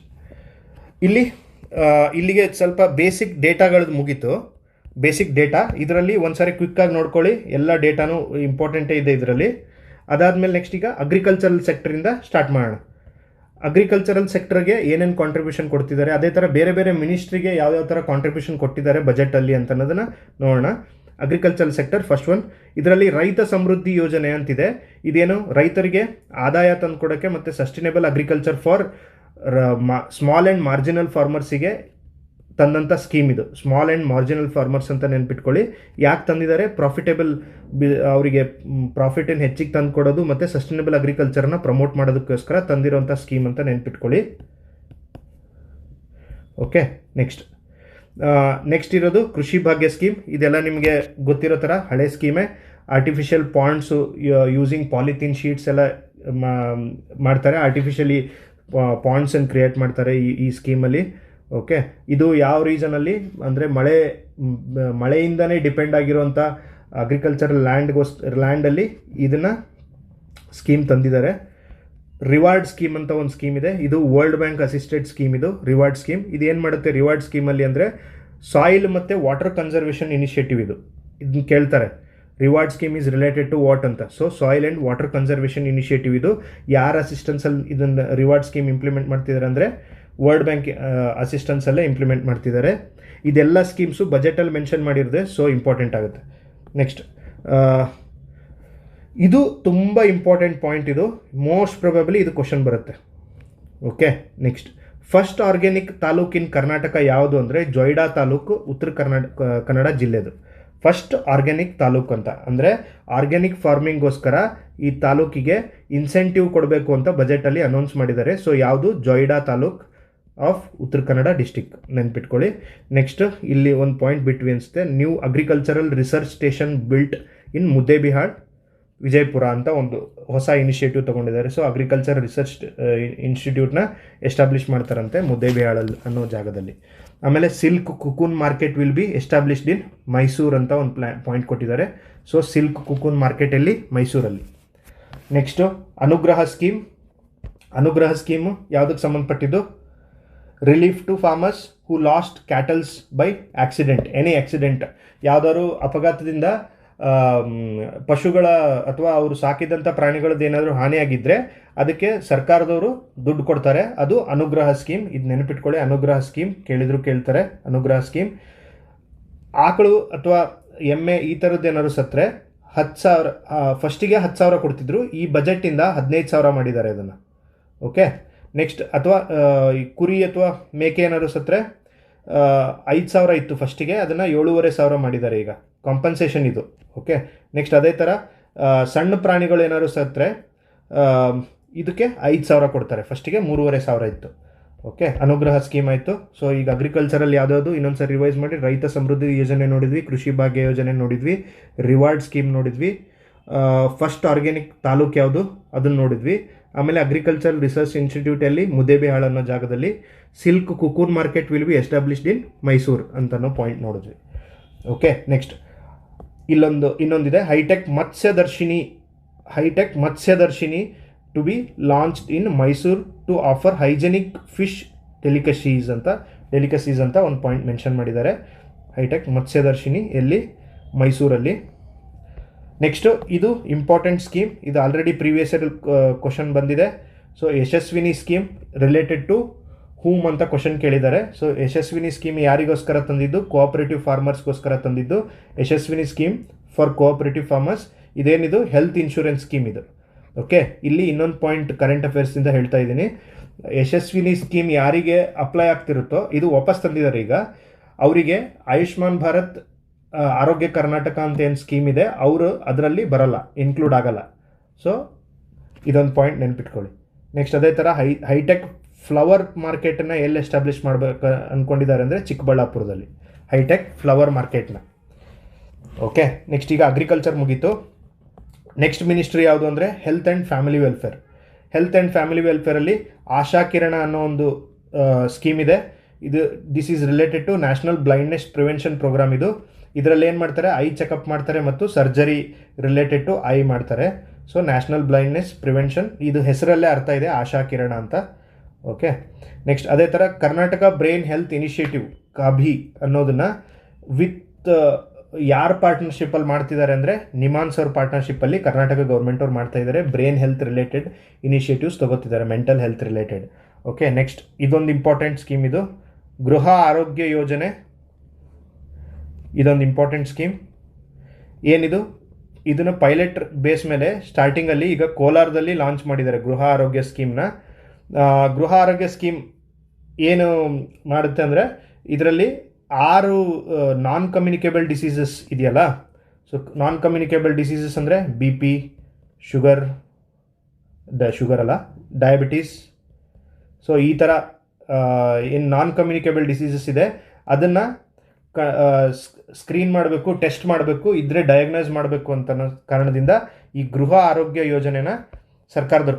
ಇಲ್ಲಿಗೆ ಸ್ವಲ್ಪ ಬೇಸಿಕ್ ಡೇಟಾಗಳದ್ದು ಮುಗೀತು. ಬೇಸಿಕ್ ಡೇಟಾ ಇದರಲ್ಲಿ ಒಂದು ಸಾರಿ ಕ್ವಿಕ್ಕಾಗಿ ನೋಡ್ಕೊಳ್ಳಿ, ಎಲ್ಲ ಡೇಟಾನು ಇಂಪಾರ್ಟೆಂಟೇ ಇದೆ ಇದರಲ್ಲಿ. ಅದಾದಮೇಲೆ ನೆಕ್ಸ್ಟ್ ಈಗ ಅಗ್ರಿಕಲ್ಚರಲ್ ಸೆಕ್ಟರಿಂದ ಸ್ಟಾರ್ಟ್ ಮಾಡೋಣ. ಅಗ್ರಿಕಲ್ಚರಲ್ ಸೆಕ್ಟರ್ಗೆ ಏನೇನು ಕಾಂಟ್ರಿಬ್ಯೂಷನ್ ಕೊಡ್ತಿದ್ದಾರೆ, ಅದೇ ಥರ ಬೇರೆ ಬೇರೆ ಮಿನಿಸ್ಟ್ರಿಗೆ ಯಾವ್ಯಾವ ಥರ ಕಾಂಟ್ರಿಬ್ಯೂಷನ್ ಕೊಟ್ಟಿದ್ದಾರೆ ಬಜೆಟಲ್ಲಿ ಅಂತ ಅನ್ನೋದನ್ನು ನೋಡೋಣ. ಅಗ್ರಿಕಲ್ಚರಲ್ ಸೆಕ್ಟರ್ ಫಸ್ಟ್ ಒನ್, ಇದರಲ್ಲಿ ರೈತ ಸಮೃದ್ಧಿ ಯೋಜನೆ ಅಂತಿದೆ. ಇದೇನು ರೈತರಿಗೆ ಆದಾಯ ತಂದು ಕೊಡೋಕ್ಕೆ ಮತ್ತು sustainable agriculture for small and marginal ಫಾರ್ಮರ್ಸಿಗೆ ತಂದಂಥ ಸ್ಕೀಮ್ ಇದು. ಸ್ಮಾಲ್ ಆ್ಯಂಡ್ ಮಾರ್ಜಿನಲ್ ಫಾರ್ಮರ್ಸ್ ಅಂತ ನೆನ್ಪಿಟ್ಕೊಳ್ಳಿ. ಯಾಕೆ ತಂದಿದ್ದಾರೆ? ಪ್ರಾಫಿಟೇಬಲ್ ಅವರಿಗೆ ಪ್ರಾಫಿಟನ್ನು ಹೆಚ್ಚಿಗೆ ತಂದು ಕೊಡೋದು ಮತ್ತು ಸಸ್ಟೈನೇಬಲ್ ಅಗ್ರಿಕಲ್ಚರ್ನ ಪ್ರಮೋಟ್ ಮಾಡೋದಕ್ಕೋಸ್ಕರ ತಂದಿರೋಂಥ ಸ್ಕೀಮ್ ಅಂತ ನೆನ್ಪಿಟ್ಕೊಳ್ಳಿ. ಓಕೆ, ನೆಕ್ಸ್ಟ್ ಇರೋದು ಕೃಷಿ ಭಾಗ್ಯ ಸ್ಕೀಮ್. ಇದೆಲ್ಲ ನಿಮಗೆ ಗೊತ್ತಿರೋ ಥರ ಹಳೆ ಸ್ಕೀಮೇ. ಆರ್ಟಿಫಿಷಿಯಲ್ ಪಾಂಡ್ಸು ಯೂಸಿಂಗ್ ಪಾಲಿಥೀನ್ ಶೀಟ್ಸ್ ಎಲ್ಲ ಮಾಡ್ತಾರೆ. ಆರ್ಟಿಫಿಷಿಯಲಿ ಪಾಂಡ್ಸನ್ನು ಕ್ರಿಯೇಟ್ ಮಾಡ್ತಾರೆ ಈ ಸ್ಕೀಮಲ್ಲಿ. ಓಕೆ, ಇದು ಯಾವ ರೀಸನಲ್ಲಿ ಅಂದರೆ ಮಳೆಯಿಂದನೇ ಡಿಪೆಂಡ್ ಆಗಿರುವಂಥ ಅಗ್ರಿಕಲ್ಚರಲ್ ಲ್ಯಾಂಡಲ್ಲಿ ಇದನ್ನು ಸ್ಕೀಮ್ ತಂದಿದ್ದಾರೆ. ರಿವಾರ್ಡ್ ಸ್ಕೀಮ್ ಅಂತ ಒಂದು ಸ್ಕೀಮ್ ಇದೆ. ಇದು ವರ್ಲ್ಡ್ ಬ್ಯಾಂಕ್ ಅಸಿಸ್ಟೆಡ್ ಸ್ಕೀಮ್. ಇದು ರಿವಾರ್ಡ್ ಸ್ಕೀಮ್. ಇದು ಏನು ಮಾಡುತ್ತೆ ರಿವಾರ್ಡ್ ಸ್ಕೀಮಲ್ಲಿ ಅಂದರೆ ಸಾಯಿಲ್ ಮತ್ತು ವಾಟರ್ ಕನ್ಸರ್ವೇಷನ್ ಇನಿಷಿಯೇಟಿವ್ ಇದನ್ನ ಕೇಳ್ತಾರೆ. Reward scheme is related to what ಅಂತ. So soil and water conservation initiative ಇದು ಯಾರ ಅಸಿಸ್ಟೆನ್ಸಲ್ಲಿ ಇದನ್ನು ರಿವಾರ್ಡ್ ಸ್ಕೀಮ್ ಇಂಪ್ಲಿಮೆಂಟ್ ಮಾಡ್ತಿದ್ದಾರೆ ಅಂದರೆ ವರ್ಲ್ಡ್ ಬ್ಯಾಂಕ್ ಅಸಿಸ್ಟೆನ್ಸಲ್ಲೇ ಇಂಪ್ಲಿಮೆಂಟ್ ಮಾಡ್ತಿದ್ದಾರೆ. ಇದೆಲ್ಲ ಸ್ಕೀಮ್ಸು ಬಜೆಟಲ್ಲಿ ಮೆನ್ಷನ್ ಮಾಡಿರೋದೆ, ಸೊ ಇಂಪಾರ್ಟೆಂಟ್ ಆಗುತ್ತೆ. ನೆಕ್ಸ್ಟ್ ಇದು ತುಂಬ ಇಂಪಾರ್ಟೆಂಟ್ ಪಾಯಿಂಟ್. ಇದು ಮೋಸ್ಟ್ ಪ್ರೊಬೆಬಲಿ ಇದು ಕ್ವಶನ್ ಬರುತ್ತೆ. ಓಕೆ, ನೆಕ್ಸ್ಟ್ ಫಸ್ಟ್ ಆರ್ಗ್ಯಾನಿಕ್ ತಾಲೂಕಿನ ಕರ್ನಾಟಕ ಯಾವುದು ಅಂದರೆ ಜೊಯ್ಡಾ ತಾಲೂಕು, ಉತ್ತರ ಕನ್ನಡ ಜಿಲ್ಲೆದು ಫಸ್ಟ್ ಆರ್ಗ್ಯಾನಿಕ್ ತಾಲೂಕು ಅಂತ. ಅಂದರೆ ಆರ್ಗ್ಯಾನಿಕ್ ಫಾರ್ಮಿಂಗ್ಗೋಸ್ಕರ ಈ ತಾಲೂಕಿಗೆ ಇನ್ಸೆಂಟಿವ್ ಕೊಡಬೇಕು ಅಂತ ಬಜೆಟಲ್ಲಿ ಅನೌನ್ಸ್ ಮಾಡಿದ್ದಾರೆ. ಸೊ ಯಾವುದು? ಜೊಯ್ಡಾ ತಾಲೂಕ್ ಆಫ್ ಉತ್ತರ ಕನ್ನಡ ಡಿಸ್ಟಿಕ್, ನೆನ್ಪಿಟ್ಕೊಳ್ಳಿ. ನೆಕ್ಸ್ಟ್ ಇಲ್ಲಿ ಒಂದು ಪಾಯಿಂಟ್ ಬಿಟ್ವಿ ಅನಿಸುತ್ತೆ. New agricultural research station built in Muddebihal Vijayapura ಅಂತ ಒಂದು ಹೊಸ ಇನಿಷಿಯೇಟಿವ್ ತೊಗೊಂಡಿದ್ದಾರೆ. ಸೊ ಅಗ್ರಿಕಲ್ಚರ್ ರಿಸರ್ಚ್ ಇನ್ಸ್ಟಿಟ್ಯೂಟ್ನ ಎಸ್ಟಾಬ್ಲಿಷ್ ಮಾಡ್ತಾರಂತೆ ಮುದ್ದೇಬಿಹಾಳಲ್ಲಿ ಅನ್ನೋ ಜಾಗದಲ್ಲಿ. ಆಮೇಲೆ silk cocoon market will be established in Mysuru ಅಂತ ಒಂದು ಪಾಯಿಂಟ್ ಕೊಟ್ಟಿದ್ದಾರೆ. ಸೊ ಸಿಲ್ಕ್ ಕುಕೂನ್ ಮಾರ್ಕೆಟಲ್ಲಿ ಮೈಸೂರಲ್ಲಿ. ನೆಕ್ಸ್ಟು ಅನುಗ್ರಹ ಸ್ಕೀಮು ಯಾವುದಕ್ಕೆ ಸಂಬಂಧಪಟ್ಟಿದ್ದು? Relief to farmers who lost cattles by accident, any accident, ಯಾವುದಾದ್ರು ಅಪಘಾತದಿಂದ ಪಶುಗಳ ಅಥವಾ ಅವರು ಸಾಕಿದಂಥ ಪ್ರಾಣಿಗಳದ್ದು ಏನಾದರೂ ಹಾನಿಯಾಗಿದ್ದರೆ ಅದಕ್ಕೆ ಸರ್ಕಾರದವರು ದುಡ್ಡು ಕೊಡ್ತಾರೆ. ಅದು ಅನುಗ್ರಹ ಸ್ಕೀಮ್. ಇದು ನೆನಪಿಟ್ಕೊಳ್ಳಿ, ಅನುಗ್ರಹ ಸ್ಕೀಮ್ ಕೇಳಿದ್ರು ಕೇಳ್ತಾರೆ. ಅನುಗ್ರಹ ಸ್ಕೀಮ್ ಆಕಳು ಅಥವಾ ಎಮ್ಮೆ ಈ ಥರದ್ದು ಏನಾದ್ರು ಸತ್ತರೆ 10,000, ಫಸ್ಟಿಗೆ 10,000 ಕೊಡ್ತಿದ್ರು. ಈ ಬಜೆಟಿಂದ 15,000 ಮಾಡಿದ್ದಾರೆ ಅದನ್ನು. ಓಕೆ, ನೆಕ್ಸ್ಟ್ ಅಥವಾ ಕುರಿ ಅಥವಾ ಮೇಕೆ ಏನಾದ್ರು ಸತ್ತರೆ 5,000 ಇತ್ತು ಫಸ್ಟಿಗೆ, ಅದನ್ನು 7,500 ಮಾಡಿದ್ದಾರೆ ಈಗ. ಕಾಂಪನ್ಸೇಷನ್ ಇದು. ಓಕೆ, ನೆಕ್ಸ್ಟ್ ಅದೇ ಥರ ಸಣ್ಣ ಪ್ರಾಣಿಗಳು ಏನಾದ್ರು ಸತ್ತರೆ ಇದಕ್ಕೆ 5,000 ಕೊಡ್ತಾರೆ. ಫಸ್ಟಿಗೆ 3,500 ಇತ್ತು. ಓಕೆ, ಅನುಗ್ರಹ ಸ್ಕೀಮ್ ಆಯಿತು. ಸೊ ಈಗ ಅಗ್ರಿಕಲ್ಚರಲ್ಲಿ ಯಾವುದಾದ್ರು ಇನ್ನೊಂದು ರಿವೈಸ್ ಮಾಡಿ, ರೈತ ಸಮೃದ್ಧಿ ಯೋಜನೆ ನೋಡಿದ್ವಿ, ಕೃಷಿ ಭಾಗ್ಯ ಯೋಜನೆ ನೋಡಿದ್ವಿ, ರಿವಾರ್ಡ್ ಸ್ಕೀಮ್ ನೋಡಿದ್ವಿ, ಫಸ್ಟ್ ಆರ್ಗ್ಯಾನಿಕ್ ತಾಲೂಕು ಯಾವುದು ಅದನ್ನು ನೋಡಿದ್ವಿ. ಆಮೇಲೆ ಅಗ್ರಿಕಲ್ಚರ್ ರಿಸರ್ಚ್ ಇನ್ಸ್ಟಿಟ್ಯೂಟಲ್ಲಿ ಮುದ್ದೇಬಿಹಾಳ್ ಅನ್ನೋ ಜಾಗದಲ್ಲಿ silk cocoon market will be established in Mysuru ಅಂತನೋ ಪಾಯಿಂಟ್ ನೋಡಿದ್ವಿ. ಓಕೆ, ನೆಕ್ಸ್ಟ್ ಇನ್ನೊಂದಿದೆ hi tech Matsyadarshini to be launched in Mysuru to offer hygienic fish delicacies ಅಂತ ಒಂದು ಪಾಯಿಂಟ್ ಮೆನ್ಷನ್ ಮಾಡಿದ್ದಾರೆ. ಹೈಟೆಕ್ ಮತ್ಸ್ಯದರ್ಶಿನಿ ಎಲ್ಲಿ? ಮೈಸೂರಲ್ಲಿ. ನೆಕ್ಸ್ಟು ಇದು ಇಂಪಾರ್ಟೆಂಟ್ ಸ್ಕೀಮ್. ಇದು ಆಲ್ರೆಡಿ ಪ್ರೀವಿಯಸ್ ಇಯರ್ ಕ್ವಶನ್ ಬಂದಿದೆ. So Yeshasvini scheme related to whom ಅಂತ ಕ್ವಶನ್ ಕೇಳಿದ್ದಾರೆ. ಸೊ ಯಶಸ್ವಿನಿ ಸ್ಕೀಮ್ ಯಾರಿಗೋಸ್ಕರ ತಂದಿದ್ದು? ಕೋಆಪರೇಟಿವ್ ಫಾರ್ಮರ್ಸ್ಗೋಸ್ಕರ ತಂದಿದ್ದು Yashasvini scheme for cooperative farmers. ಇದೇನಿದು? ಹೆಲ್ತ್ ಇನ್ಶೂರೆನ್ಸ್ ಸ್ಕೀಮ್ ಇದು. ಓಕೆ, ಇಲ್ಲಿ ಇನ್ನೊಂದು ಪಾಯಿಂಟ್ ಕರೆಂಟ್ ಅಫೇರ್ಸಿಂದ ಹೇಳ್ತಾ ಇದ್ದೀನಿ. ಯಶಸ್ವಿನಿ ಸ್ಕೀಮ್ ಯಾರಿಗೆ ಅಪ್ಲೈ ಆಗ್ತಿರುತ್ತೋ ಇದು ವಾಪಸ್ ತಂದಿದ್ದಾರೆ ಈಗ. ಅವರಿಗೆ ಆಯುಷ್ಮಾನ್ ಭಾರತ್ ಆರೋಗ್ಯ ಕರ್ನಾಟಕ ಅಂತ ಏನು ಸ್ಕೀಮ್ ಇದೆ ಅವರು ಅದರಲ್ಲಿ ಬರಲ್ಲ, ಇನ್ಕ್ಲೂಡ್ ಆಗಲ್ಲ. ಸೊ ಇದೊಂದು ಪಾಯಿಂಟ್ ನೆನ್ಪಿಟ್ಕೊಳ್ಳಿ. ನೆಕ್ಸ್ಟ್ ಅದೇ ಥರ ಹೈಟೆಕ್ ಫ್ಲವರ್ ಮಾರ್ಕೆಟನ್ನು ಎಲ್ಲಿ ಎಸ್ಟಾಬ್ಲಿಷ್ ಮಾಡಬೇಕು ಅಂದ್ಕೊಂಡಿದ್ದಾರೆ ಅಂದರೆ ಚಿಕ್ಕಬಳ್ಳಾಪುರದಲ್ಲಿ, ಹೈಟೆಕ್ ಫ್ಲವರ್ ಮಾರ್ಕೆಟ್ನ. ಓಕೆ, ನೆಕ್ಸ್ಟ್ ಈಗ ಅಗ್ರಿಕಲ್ಚರ್ ಮುಗೀತು. ನೆಕ್ಸ್ಟ್ ಮಿನಿಸ್ಟ್ರಿ ಯಾವುದು ಅಂದರೆ health and family welfare. Health and family ವೆಲ್ಫೇರಲ್ಲಿ ಆಶಾ ಕಿರಣ ಅನ್ನೋ ಒಂದು ಸ್ಕೀಮ್ ಇದೆ. ಇದು this is related to national blindness prevention programme. ಇದರಲ್ಲಿ ಏನು ಮಾಡ್ತಾರೆ, ಐ ಚೆಕಪ್ ಮಾಡ್ತಾರೆ ಮತ್ತು ಸರ್ಜರಿ ರಿಲೇಟೆಡ್ ಟು ಐ ಮಾಡ್ತಾರೆ. ಸೊ ನ್ಯಾಷನಲ್ ಬ್ಲೈಂಡ್ನೆಸ್ ಪ್ರಿವೆನ್ಷನ್, ಇದು ಹೆಸರಲ್ಲೇ ಅರ್ಥ ಇದೆ, ಆಶಾ ಕಿರಣ ಅಂತ. ಓಕೆ, ನೆಕ್ಸ್ಟ್ ಅದೇ ಥರ ಕರ್ನಾಟಕ ಬ್ರೈನ್ ಹೆಲ್ತ್ ಇನಿಷಿಯೇಟಿವ್ ಕಾಭಿ ಅನ್ನೋದನ್ನು ವಿತ್ ಯಾರ ಪಾರ್ಟ್ನರ್ಶಿಪ್ಪಲ್ಲಿ ಮಾಡ್ತಿದ್ದಾರೆ ಅಂದರೆ ನಿಮಾನ್ಸ್ ಅವ್ರ ಪಾರ್ಟ್ನರ್ಶಿಪ್ಪಲ್ಲಿ ಕರ್ನಾಟಕ ಗೌರ್ಮೆಂಟ್ ಅವ್ರು ಮಾಡ್ತಾ ಇದ್ದಾರೆ. ಬ್ರೈನ್ ಹೆಲ್ತ್ ರಿಲೇಟೆಡ್ ಇನಿಷಿಯೇಟಿವ್ಸ್ ತೊಗೋತಿದ್ದಾರೆ, mental health related. Okay, next ಇದೊಂದು ಇಂಪಾರ್ಟೆಂಟ್ ಸ್ಕೀಮ್, ಇದು ಗೃಹ ಆರೋಗ್ಯ ಯೋಜನೆ. ಇದೊಂದು ಇಂಪಾರ್ಟೆಂಟ್ ಸ್ಕೀಮ್. ಏನಿದು, ಇದನ್ನು ಪೈಲಟ್ ಬೇಸ್ ಮೇಲೆ ಸ್ಟಾರ್ಟಿಂಗಲ್ಲಿ ಈಗ ಕೋಲಾರದಲ್ಲಿ ಲಾಂಚ್ ಮಾಡಿದ್ದಾರೆ ಗೃಹ ಆರೋಗ್ಯ ಸ್ಕೀಮ್ನ. ಗೃಹ ಆರೋಗ್ಯ ಸ್ಕೀಮ್ ಏನು ಮಾಡುತ್ತೆ ಅಂದರೆ, ಇದರಲ್ಲಿ 6 ನಾನ್ ಕಮ್ಯುನಿಕೇಬಲ್ ಡಿಸೀಸಸ್ ಇದೆಯಲ್ಲ. ಸೊ ನಾನ್ ಕಮ್ಯುನಿಕೇಬಲ್ ಡಿಸೀಸಸ್ ಅಂದರೆ ಬಿ ಪಿ, ಶುಗರ್ ಅಲ್ಲ, ಡಯಾಬಿಟೀಸ್. ಸೊ ಈ ಥರ ಏನು ನಾನ್ ಕಮ್ಯುನಿಕೇಬಲ್ ಡಿಸೀಸಸ್ ಇದೆ ಅದನ್ನು ಸ್ಕ್ರೀನ್ ಮಾಡಬೇಕು, ಟೆಸ್ಟ್ ಮಾಡಬೇಕು, ಇದ್ರೆ ಡಯಾಗ್ನೈಸ್ ಮಾಡಬೇಕು ಅಂತ ಕಾರಣದಿಂದ ಈ ಗೃಹ ಆರೋಗ್ಯ ಯೋಜನೆನ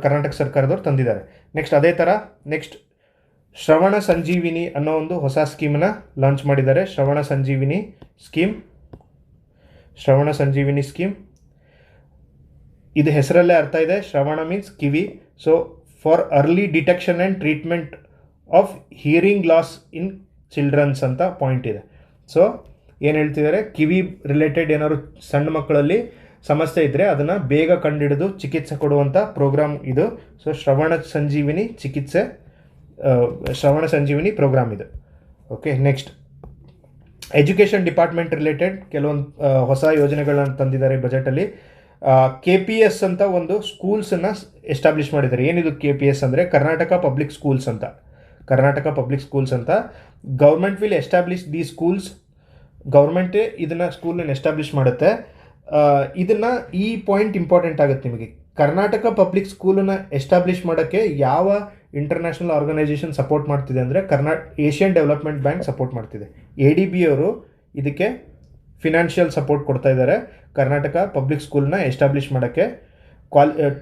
ಕರ್ನಾಟಕ ಸರ್ಕಾರದವ್ರು ತಂದಿದ್ದಾರೆ. ನೆಕ್ಸ್ಟ್ ಅದೇ ಥರ ನೆಕ್ಸ್ಟ್ ಶ್ರವಣ ಸಂಜೀವಿನಿ ಅನ್ನೋ ಒಂದು ಹೊಸ ಸ್ಕೀಮನ್ನ ಲಾಂಚ್ ಮಾಡಿದ್ದಾರೆ. ಶ್ರವಣ ಸಂಜೀವಿನಿ ಸ್ಕೀಮ್ ಇದು ಹೆಸರಲ್ಲೇ ಅರ್ಥ ಇದೆ, ಶ್ರವಣ ಮೀನ್ಸ್ ಕಿವಿ. So for early detection and treatment of hearing loss in childrens ಅಂತ ಪಾಯಿಂಟ್ ಇದೆ. ಸೊ ಏನು ಹೇಳ್ತಿದ್ದಾರೆ, ಕಿವಿ ರಿಲೇಟೆಡ್ ಏನಾದ್ರು ಸಣ್ಣ ಮಕ್ಕಳಲ್ಲಿ ಸಮಸ್ಯೆ ಇದ್ದರೆ ಅದನ್ನು ಬೇಗ ಕಂಡುಹಿಡಿದು ಚಿಕಿತ್ಸೆ ಕೊಡುವಂಥ ಪ್ರೋಗ್ರಾಮ್ ಇದು. ಸೊ ಶ್ರವಣ ಸಂಜೀವಿನಿ ಪ್ರೋಗ್ರಾಮ್ ಇದು. Okay, next education department related ಕೆಲವೊಂದು ಹೊಸ ಯೋಜನೆಗಳನ್ನ ತಂದಿದ್ದಾರೆ ಬಜೆಟಲ್ಲಿ. KPS ಅಂತ ಒಂದು ಸ್ಕೂಲ್ಸನ್ನು ಎಸ್ಟಾಬ್ಲಿಷ್ ಮಾಡಿದ್ದಾರೆ. ಏನಿದು KPS ಅಂದರೆ ಕರ್ನಾಟಕ ಪಬ್ಲಿಕ್ ಸ್ಕೂಲ್ಸ್ ಅಂತ. Government will establish the schools. ಗೌರ್ಮೆಂಟೇ ಇದನ್ನು ಸ್ಕೂಲನ್ನು ಎಸ್ಟಾಬ್ಲಿಷ್ ಮಾಡುತ್ತೆ. ಇದನ್ನು ಈ ಪಾಯಿಂಟ್ ಇಂಪಾರ್ಟೆಂಟ್ ಆಗುತ್ತೆ ನಿಮಗೆ. ಕರ್ನಾಟಕ ಪಬ್ಲಿಕ್ ಸ್ಕೂಲನ್ನು ಎಸ್ಟಾಬ್ಲಿಷ್ ಮಾಡೋಕ್ಕೆ ಯಾವ ಇಂಟರ್ನ್ಯಾಷನಲ್ ಆರ್ಗನೈಸೇಷನ್ ಸಪೋರ್ಟ್ ಮಾಡ್ತಿದೆ ಅಂದರೆ ಏಷ್ಯನ್ ಡೆವಲಪ್ಮೆಂಟ್ ಬ್ಯಾಂಕ್ ಸಪೋರ್ಟ್ ಮಾಡ್ತಿದೆ. ADB ಅವರು ಇದಕ್ಕೆ ಫಿನಾನ್ಷಿಯಲ್ ಸಪೋರ್ಟ್ ಕೊಡ್ತಾ ಇದ್ದಾರೆ ಕರ್ನಾಟಕ ಪಬ್ಲಿಕ್ ಸ್ಕೂಲ್ನ ಎಸ್ಟಾಬ್ಲಿಷ್ ಮಾಡೋಕ್ಕೆ.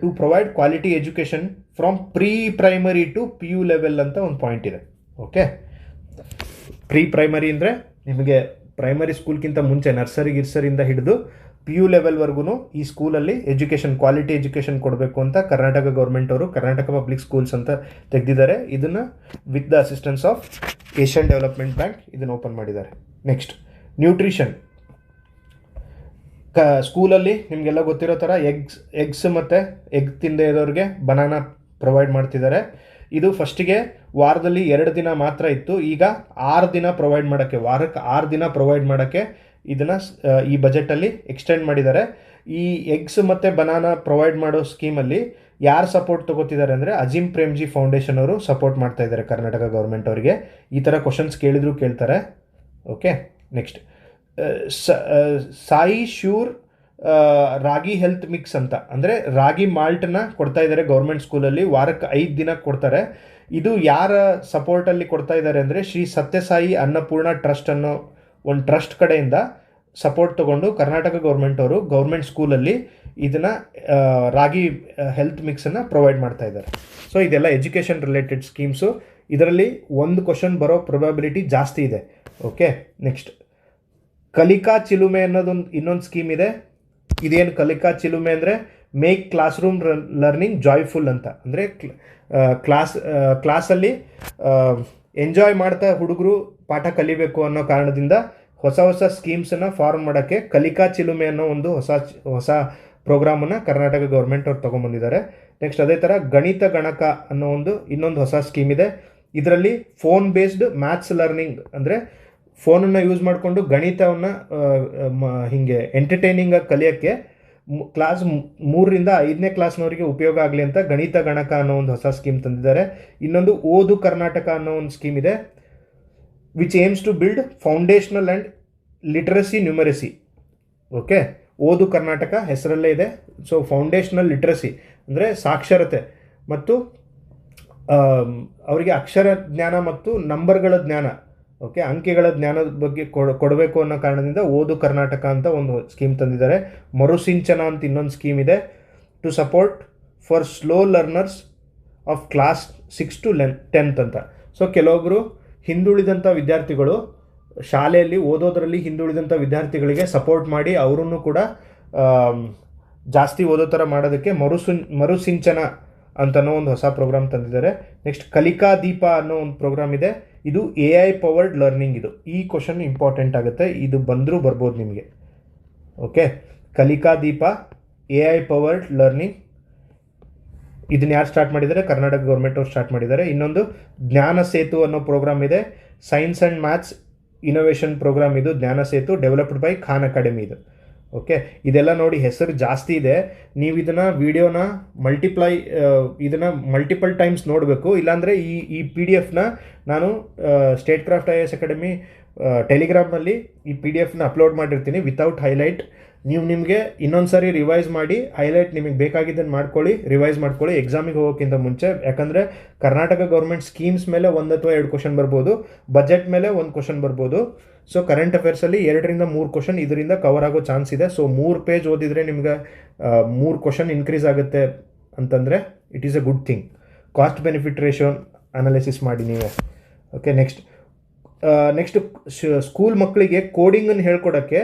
To provide quality education from pre primary to PU level ಅಂತ ಒಂದು ಪಾಯಿಂಟ್ ಇದೆ. ಓಕೆ, ಪ್ರೀ ಪ್ರೈಮರಿ ಅಂದರೆ ನಿಮಗೆ ಪ್ರೈಮರಿ ಸ್ಕೂಲ್ಗಿಂತ ಮುಂಚೆ ನರ್ಸರಿಯಿಂದ ಹಿಡಿದು PU ಲೆವೆಲ್ವರೆಗೂ ಈ ಸ್ಕೂಲಲ್ಲಿ ಕ್ವಾಲಿಟಿ ಎಜುಕೇಷನ್ ಕೊಡಬೇಕು ಅಂತ ಕರ್ನಾಟಕ ಗೌರ್ಮೆಂಟ್ ಅವರು ಕರ್ನಾಟಕ ಪಬ್ಲಿಕ್ ಸ್ಕೂಲ್ಸ್ ಅಂತ ತೆಗೆದಿದ್ದಾರೆ. ಇದನ್ನು with the assistance of Asian development bank ಇದನ್ನು ಓಪನ್ ಮಾಡಿದ್ದಾರೆ. Next nutrition. ಸ್ಕೂಲಲ್ಲಿ ನಿಮಗೆಲ್ಲ ಗೊತ್ತಿರೋ ಥರ ಎಗ್ಸ್ ಮತ್ತು ಎಗ್ ತಿಂದೇ ಇರೋರಿಗೆ ಬನಾನಾ ಪ್ರೊವೈಡ್ ಮಾಡ್ತಿದ್ದಾರೆ. ಇದು ಫಸ್ಟಿಗೆ ವಾರದಲ್ಲಿ 2 ದಿನ ಮಾತ್ರ ಇತ್ತು, ಈಗ 6 ದಿನ ಪ್ರೊವೈಡ್ ಮಾಡೋಕ್ಕೆ, ವಾರಕ್ಕೆ 6 ದಿನ ಪ್ರೊವೈಡ್ ಮಾಡೋಕ್ಕೆ ಇದನ್ನು ಈ ಬಜೆಟಲ್ಲಿ ಎಕ್ಸ್ಟೆಂಡ್ ಮಾಡಿದ್ದಾರೆ. ಈ ಎಗ್ಸ್ ಮತ್ತು ಬನಾನಾ ಪ್ರೊವೈಡ್ ಮಾಡೋ ಸ್ಕೀಮಲ್ಲಿ ಯಾರು ಸಪೋರ್ಟ್ ತೊಗೋತಿದ್ದಾರೆ ಅಂದರೆ ಅಜೀಂ ಪ್ರೇಮ್ಜಿ ಫೌಂಡೇಶನ್ ಅವರು ಸಪೋರ್ಟ್ ಮಾಡ್ತಾ ಇದ್ದಾರೆ ಕರ್ನಾಟಕ ಗೌರ್ಮೆಂಟ್ ಅವರಿಗೆ. ಈ ಥರ ಕ್ವಶನ್ಸ್ ಕೇಳ್ತಾರೆ. ಓಕೆ, ನೆಕ್ಸ್ಟ್ ಸಾಯಿ ಶ್ಯೂರ್ ರಾಗಿ ಹೆಲ್ತ್ ಮಿಕ್ಸ್ ಅಂತ, ಅಂದರೆ ರಾಗಿ ಮಾಲ್ಟನ್ನ ಕೊಡ್ತಾ ಇದ್ದಾರೆ ಗೌರ್ಮೆಂಟ್ ಸ್ಕೂಲಲ್ಲಿ, ವಾರಕ್ಕೆ 5 ದಿನ ಕೊಡ್ತಾರೆ. ಇದು ಯಾರ ಸಪೋರ್ಟಲ್ಲಿ ಕೊಡ್ತಾ ಇದ್ದಾರೆ ಅಂದರೆ ಶ್ರೀ ಸತ್ಯಸಾಯಿ ಅನ್ನಪೂರ್ಣ ಟ್ರಸ್ಟ್ ಅನ್ನೋ ಒಂದು ಟ್ರಸ್ಟ್ ಕಡೆಯಿಂದ ಸಪೋರ್ಟ್ ತೊಗೊಂಡು ಕರ್ನಾಟಕ ಗೌರ್ಮೆಂಟ್ ಅವರು ಗೌರ್ಮೆಂಟ್ ಸ್ಕೂಲಲ್ಲಿ ಇದನ್ನು ರಾಗಿ ಹೆಲ್ತ್ ಮಿಕ್ಸನ್ನು ಪ್ರೊವೈಡ್ ಮಾಡ್ತಾ ಇದ್ದಾರೆ. ಸೊ ಇದೆಲ್ಲ ಎಜುಕೇಷನ್ ರಿಲೇಟೆಡ್ ಸ್ಕೀಮ್ಸು. ಇದರಲ್ಲಿ ಒಂದು ಕ್ವಶನ್ ಬರೋ ಪ್ರೊಬಬಿಲಿಟಿ ಜಾಸ್ತಿ ಇದೆ. ಓಕೆ, ನೆಕ್ಸ್ಟ್ ಕಲಿಕಾ ಚಿಲುಮೆ ಅನ್ನೋದೊಂದು ಇನ್ನೊಂದು ಸ್ಕೀಮ್ ಇದೆ. ಇದೇನು ಕಲಿಕಾ ಚಿಲುಮೆ ಅಂದರೆ make class room learning joyful ಅಂತ. ಅಂದರೆ ಕ್ಲಾಸಲ್ಲಿ ಎಂಜಾಯ್ ಮಾಡ್ತಾ ಹುಡುಗರು ಪಾಠ ಕಲಿಬೇಕು ಅನ್ನೋ ಕಾರಣದಿಂದ ಹೊಸ ಸ್ಕೀಮ್ಸನ್ನು ಫಾರ್ಮ್ ಮಾಡೋಕ್ಕೆ ಕಲಿಕಾ ಚಿಲುಮೆ ಅನ್ನೋ ಒಂದು ಹೊಸ ಪ್ರೋಗ್ರಾಮನ್ನು ಕರ್ನಾಟಕ ಗೌರ್ಮೆಂಟ್ ಅವ್ರು ತೊಗೊಂಬಂದಿದ್ದಾರೆ. ನೆಕ್ಸ್ಟ್ ಅದೇ ಥರ ಗಣಿತ ಗಣಕ ಅನ್ನೋ ಇನ್ನೊಂದು ಹೊಸ ಸ್ಕೀಮ್ ಇದೆ. ಇದರಲ್ಲಿ ಫೋನ್ ಬೇಸ್ಡ್ ಮ್ಯಾಥ್ಸ್ ಲರ್ನಿಂಗ್, ಅಂದರೆ ಫೋನನ್ನು ಯೂಸ್ ಮಾಡಿಕೊಂಡು ಗಣಿತವನ್ನು ಹೀಗೆ ಎಂಟರ್ಟೈನಿಂಗಾಗಿ ಕಲಿಯೋಕ್ಕೆ ಕ್ಲಾಸ್ 3ರಿಂದ 5ನೇ ಕ್ಲಾಸ್ನವರಿಗೆ ಉಪಯೋಗ ಆಗಲಿ ಅಂತ ಗಣಿತ ಗಣಕ ಅನ್ನೋ ಒಂದು ಹೊಸ ಸ್ಕೀಮ್ ತಂದಿದ್ದಾರೆ. ಇನ್ನೊಂದು ಓದು ಕರ್ನಾಟಕ ಅನ್ನೋ ಒಂದು ಸ್ಕೀಮ್ ಇದೆ, which aims to build foundational and literacy numeracy. Okay, Odu Karnataka ಹೆಸರಲ್ಲೇ ಇದೆ. ಸೊ ಫೌಂಡೇಶನಲ್ ಲಿಟ್ರಸಿ ಅಂದರೆ ಸಾಕ್ಷರತೆ ಮತ್ತು ಅವರಿಗೆ ಅಕ್ಷರ ಜ್ಞಾನ ಮತ್ತು ನಂಬರ್ಗಳ ಜ್ಞಾನ, ಓಕೆ, ಅಂಕೆಗಳ ಜ್ಞಾನದ ಬಗ್ಗೆ ಕೊಡಬೇಕು ಅನ್ನೋ ಕಾರಣದಿಂದ ಓದು ಕರ್ನಾಟಕ ಅಂತ ಒಂದು ಸ್ಕೀಮ್ ತಂದಿದ್ದಾರೆ. ಮರುಸಿಂಚನ ಅಂತ ಇನ್ನೊಂದು ಸ್ಕೀಮ್ ಇದೆ, to support for slow learners of class 6 to 10th ಅಂತ. ಸೊ ಕೆಲವೊಬ್ಬರು ಹಿಂದುಳಿದಂಥ ವಿದ್ಯಾರ್ಥಿಗಳು ಶಾಲೆಯಲ್ಲಿ ಓದೋದರಲ್ಲಿ ಹಿಂದುಳಿದಂಥ ವಿದ್ಯಾರ್ಥಿಗಳಿಗೆ ಸಪೋರ್ಟ್ ಮಾಡಿ ಅವರನ್ನು ಕೂಡ ಜಾಸ್ತಿ ಓದೋ ಥರ ಮಾಡೋದಕ್ಕೆ ಮರುಸಿಂಚನ ಅಂತನೋ ಒಂದು ಹೊಸ ಪ್ರೋಗ್ರಾಮ್ ತಂದಿದ್ದಾರೆ. ನೆಕ್ಸ್ಟ್ ಕಲಿಕಾ ದೀಪ ಅನ್ನೋ ಒಂದು ಪ್ರೋಗ್ರಾಮ್ ಇದೆ. ಇದು AI ಪವರ್ಡ್ ಲರ್ನಿಂಗ್. ಇದು ಈ ಕ್ವಶನ್ ಇಂಪಾರ್ಟೆಂಟ್ ಆಗುತ್ತೆ, ಇದು ಬಂದರೂ ಬರ್ಬೋದು ನಿಮಗೆ. ಓಕೆ, ಕಲಿಕಾ ದೀಪ AI ಪವರ್ಡ್ ಲರ್ನಿಂಗ್, ಇದನ್ನ ಯಾರು ಸ್ಟಾರ್ಟ್ ಮಾಡಿದ್ದಾರೆ? ಕರ್ನಾಟಕ ಗೌರ್ಮೆಂಟ್ ಅವ್ರು ಸ್ಟಾರ್ಟ್ ಮಾಡಿದ್ದಾರೆ. ಇನ್ನೊಂದು ಜ್ಞಾನ ಸೇತು ಅನ್ನೋ ಪ್ರೋಗ್ರಾಮ್ ಇದೆ, science and maths innovation program. ಇದು Jnana Setu developed by Khan Academy ಇದು. ಓಕೆ, ಇದೆಲ್ಲ ನೋಡಿ ಹೆಸರು ಜಾಸ್ತಿ ಇದೆ, ನೀವು ಇದನ್ನು ವಿಡಿಯೋನ ಇದನ್ನು ಮಲ್ಟಿಪಲ್ ಟೈಮ್ಸ್ ನೋಡಬೇಕು. ಇಲ್ಲಾಂದರೆ ಈ PDF ನಾನು ಸ್ಟೇಟ್ ಕ್ರಾಫ್ಟ್ IAS ಅಕಾಡೆಮಿ ಟೆಲಿಗ್ರಾಮ್ನಲ್ಲಿ ಈ PDF ಅಪ್ಲೋಡ್ ಮಾಡಿರ್ತೀನಿ ವಿತೌಟ್ ಹೈಲೈಟ್. ನಿಮಗೆ ಇನ್ನೊಂದು ಸಾರಿ ರಿವೈಸ್ ಮಾಡಿ ಹೈಲೈಟ್ ನಿಮಗೆ ಬೇಕಾಗಿದ್ದನ್ನು ರಿವೈಸ್ ಮಾಡ್ಕೊಳ್ಳಿ ಎಕ್ಸಾಮಿಗೆ ಹೋಗೋಕ್ಕಿಂತ ಮುಂಚೆ. ಯಾಕಂದರೆ ಕರ್ನಾಟಕ ಗೌರ್ಮೆಂಟ್ ಸ್ಕೀಮ್ಸ್ ಮೇಲೆ 1 ಅಥವಾ 2 ಕ್ವಶನ್ ಬರ್ಬೋದು, ಬಜೆಟ್ ಮೇಲೆ 1 ಕ್ವಶನ್ ಬರ್ಬೋದು. ಸೊ ಕರೆಂಟ್ ಅಫೇರ್ಸಲ್ಲಿ 2 ರಿಂದ 3 ಕ್ವಶನ್ ಇದರಿಂದ ಕವರ್ ಆಗೋ ಚಾನ್ಸ್ ಇದೆ. ಸೊ 3 ಪೇಜ್ ಓದಿದರೆ ನಿಮ್ಗೆ 3 ಕ್ವಶನ್ ಇನ್ಕ್ರೀಸ್ ಆಗುತ್ತೆ ಅಂತಂದರೆ it is a good thing. Cost benefit ratio analysis ಮಾಡಿ ನೀವೇ. ಓಕೆ, ನೆಕ್ಸ್ಟ್ ಸ್ಕೂಲ್ ಮಕ್ಕಳಿಗೆ ಕೋಡಿಂಗನ್ನು ಹೇಳ್ಕೊಡೋಕ್ಕೆ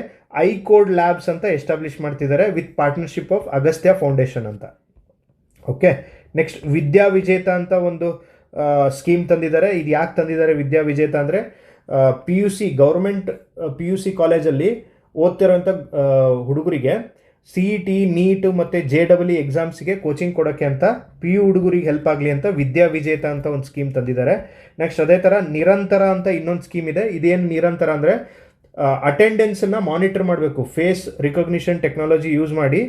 iCode ಲ್ಯಾಬ್ಸ್ ಅಂತ ಎಸ್ಟಾಬ್ಲಿಷ್ ಮಾಡ್ತಿದ್ದಾರೆ with partnership of Agastya foundation ಅಂತ. ಓಕೆ, ನೆಕ್ಸ್ಟ್ ವಿದ್ಯಾ ವಿಜೇತ ಅಂತ ಒಂದು ಸ್ಕೀಮ್ ತಂದಿದ್ದಾರೆ. ಇದು ಯಾಕೆ ತಂದಿದ್ದಾರೆ ವಿದ್ಯಾ ವಿಜೇತ ಅಂದರೆ PUC ಗೌರ್ಮೆಂಟ್ PUC ಕಾಲೇಜಲ್ಲಿ ಓದ್ತಿರೋಂಥ ಹುಡುಗರಿಗೆ CET, NEET ಮತ್ತು JEE ಎಕ್ಸಾಮ್ಸ್ಗೆ ಕೋಚಿಂಗ್ ಕೊಡೋಕ್ಕೆ ಅಂತ PU ಹುಡುಗರಿಗೆ ಹೆಲ್ಪ್ ಆಗಲಿ ಅಂತ ವಿದ್ಯಾ ವಿಜೇತ ಅಂತ ಒಂದು ಸ್ಕೀಮ್ ತಂದಿದ್ದಾರೆ. ನೆಕ್ಸ್ಟ್ ಅದೇ ಥರ ನಿರಂತರ ಅಂತ ಇನ್ನೊಂದು ಸ್ಕೀಮ್ ಇದೆ. ಇದೇನು ನಿರಂತರ ಅಂದರೆ ಅಟೆಂಡೆನ್ಸನ್ನು ಮಾನಿಟರ್ ಮಾಡಬೇಕು. ಫೇಸ್ ರಿಕಗ್ನಿಷನ್ ಟೆಕ್ನಾಲಜಿ ಯೂಸ್ ಮಾಡಿ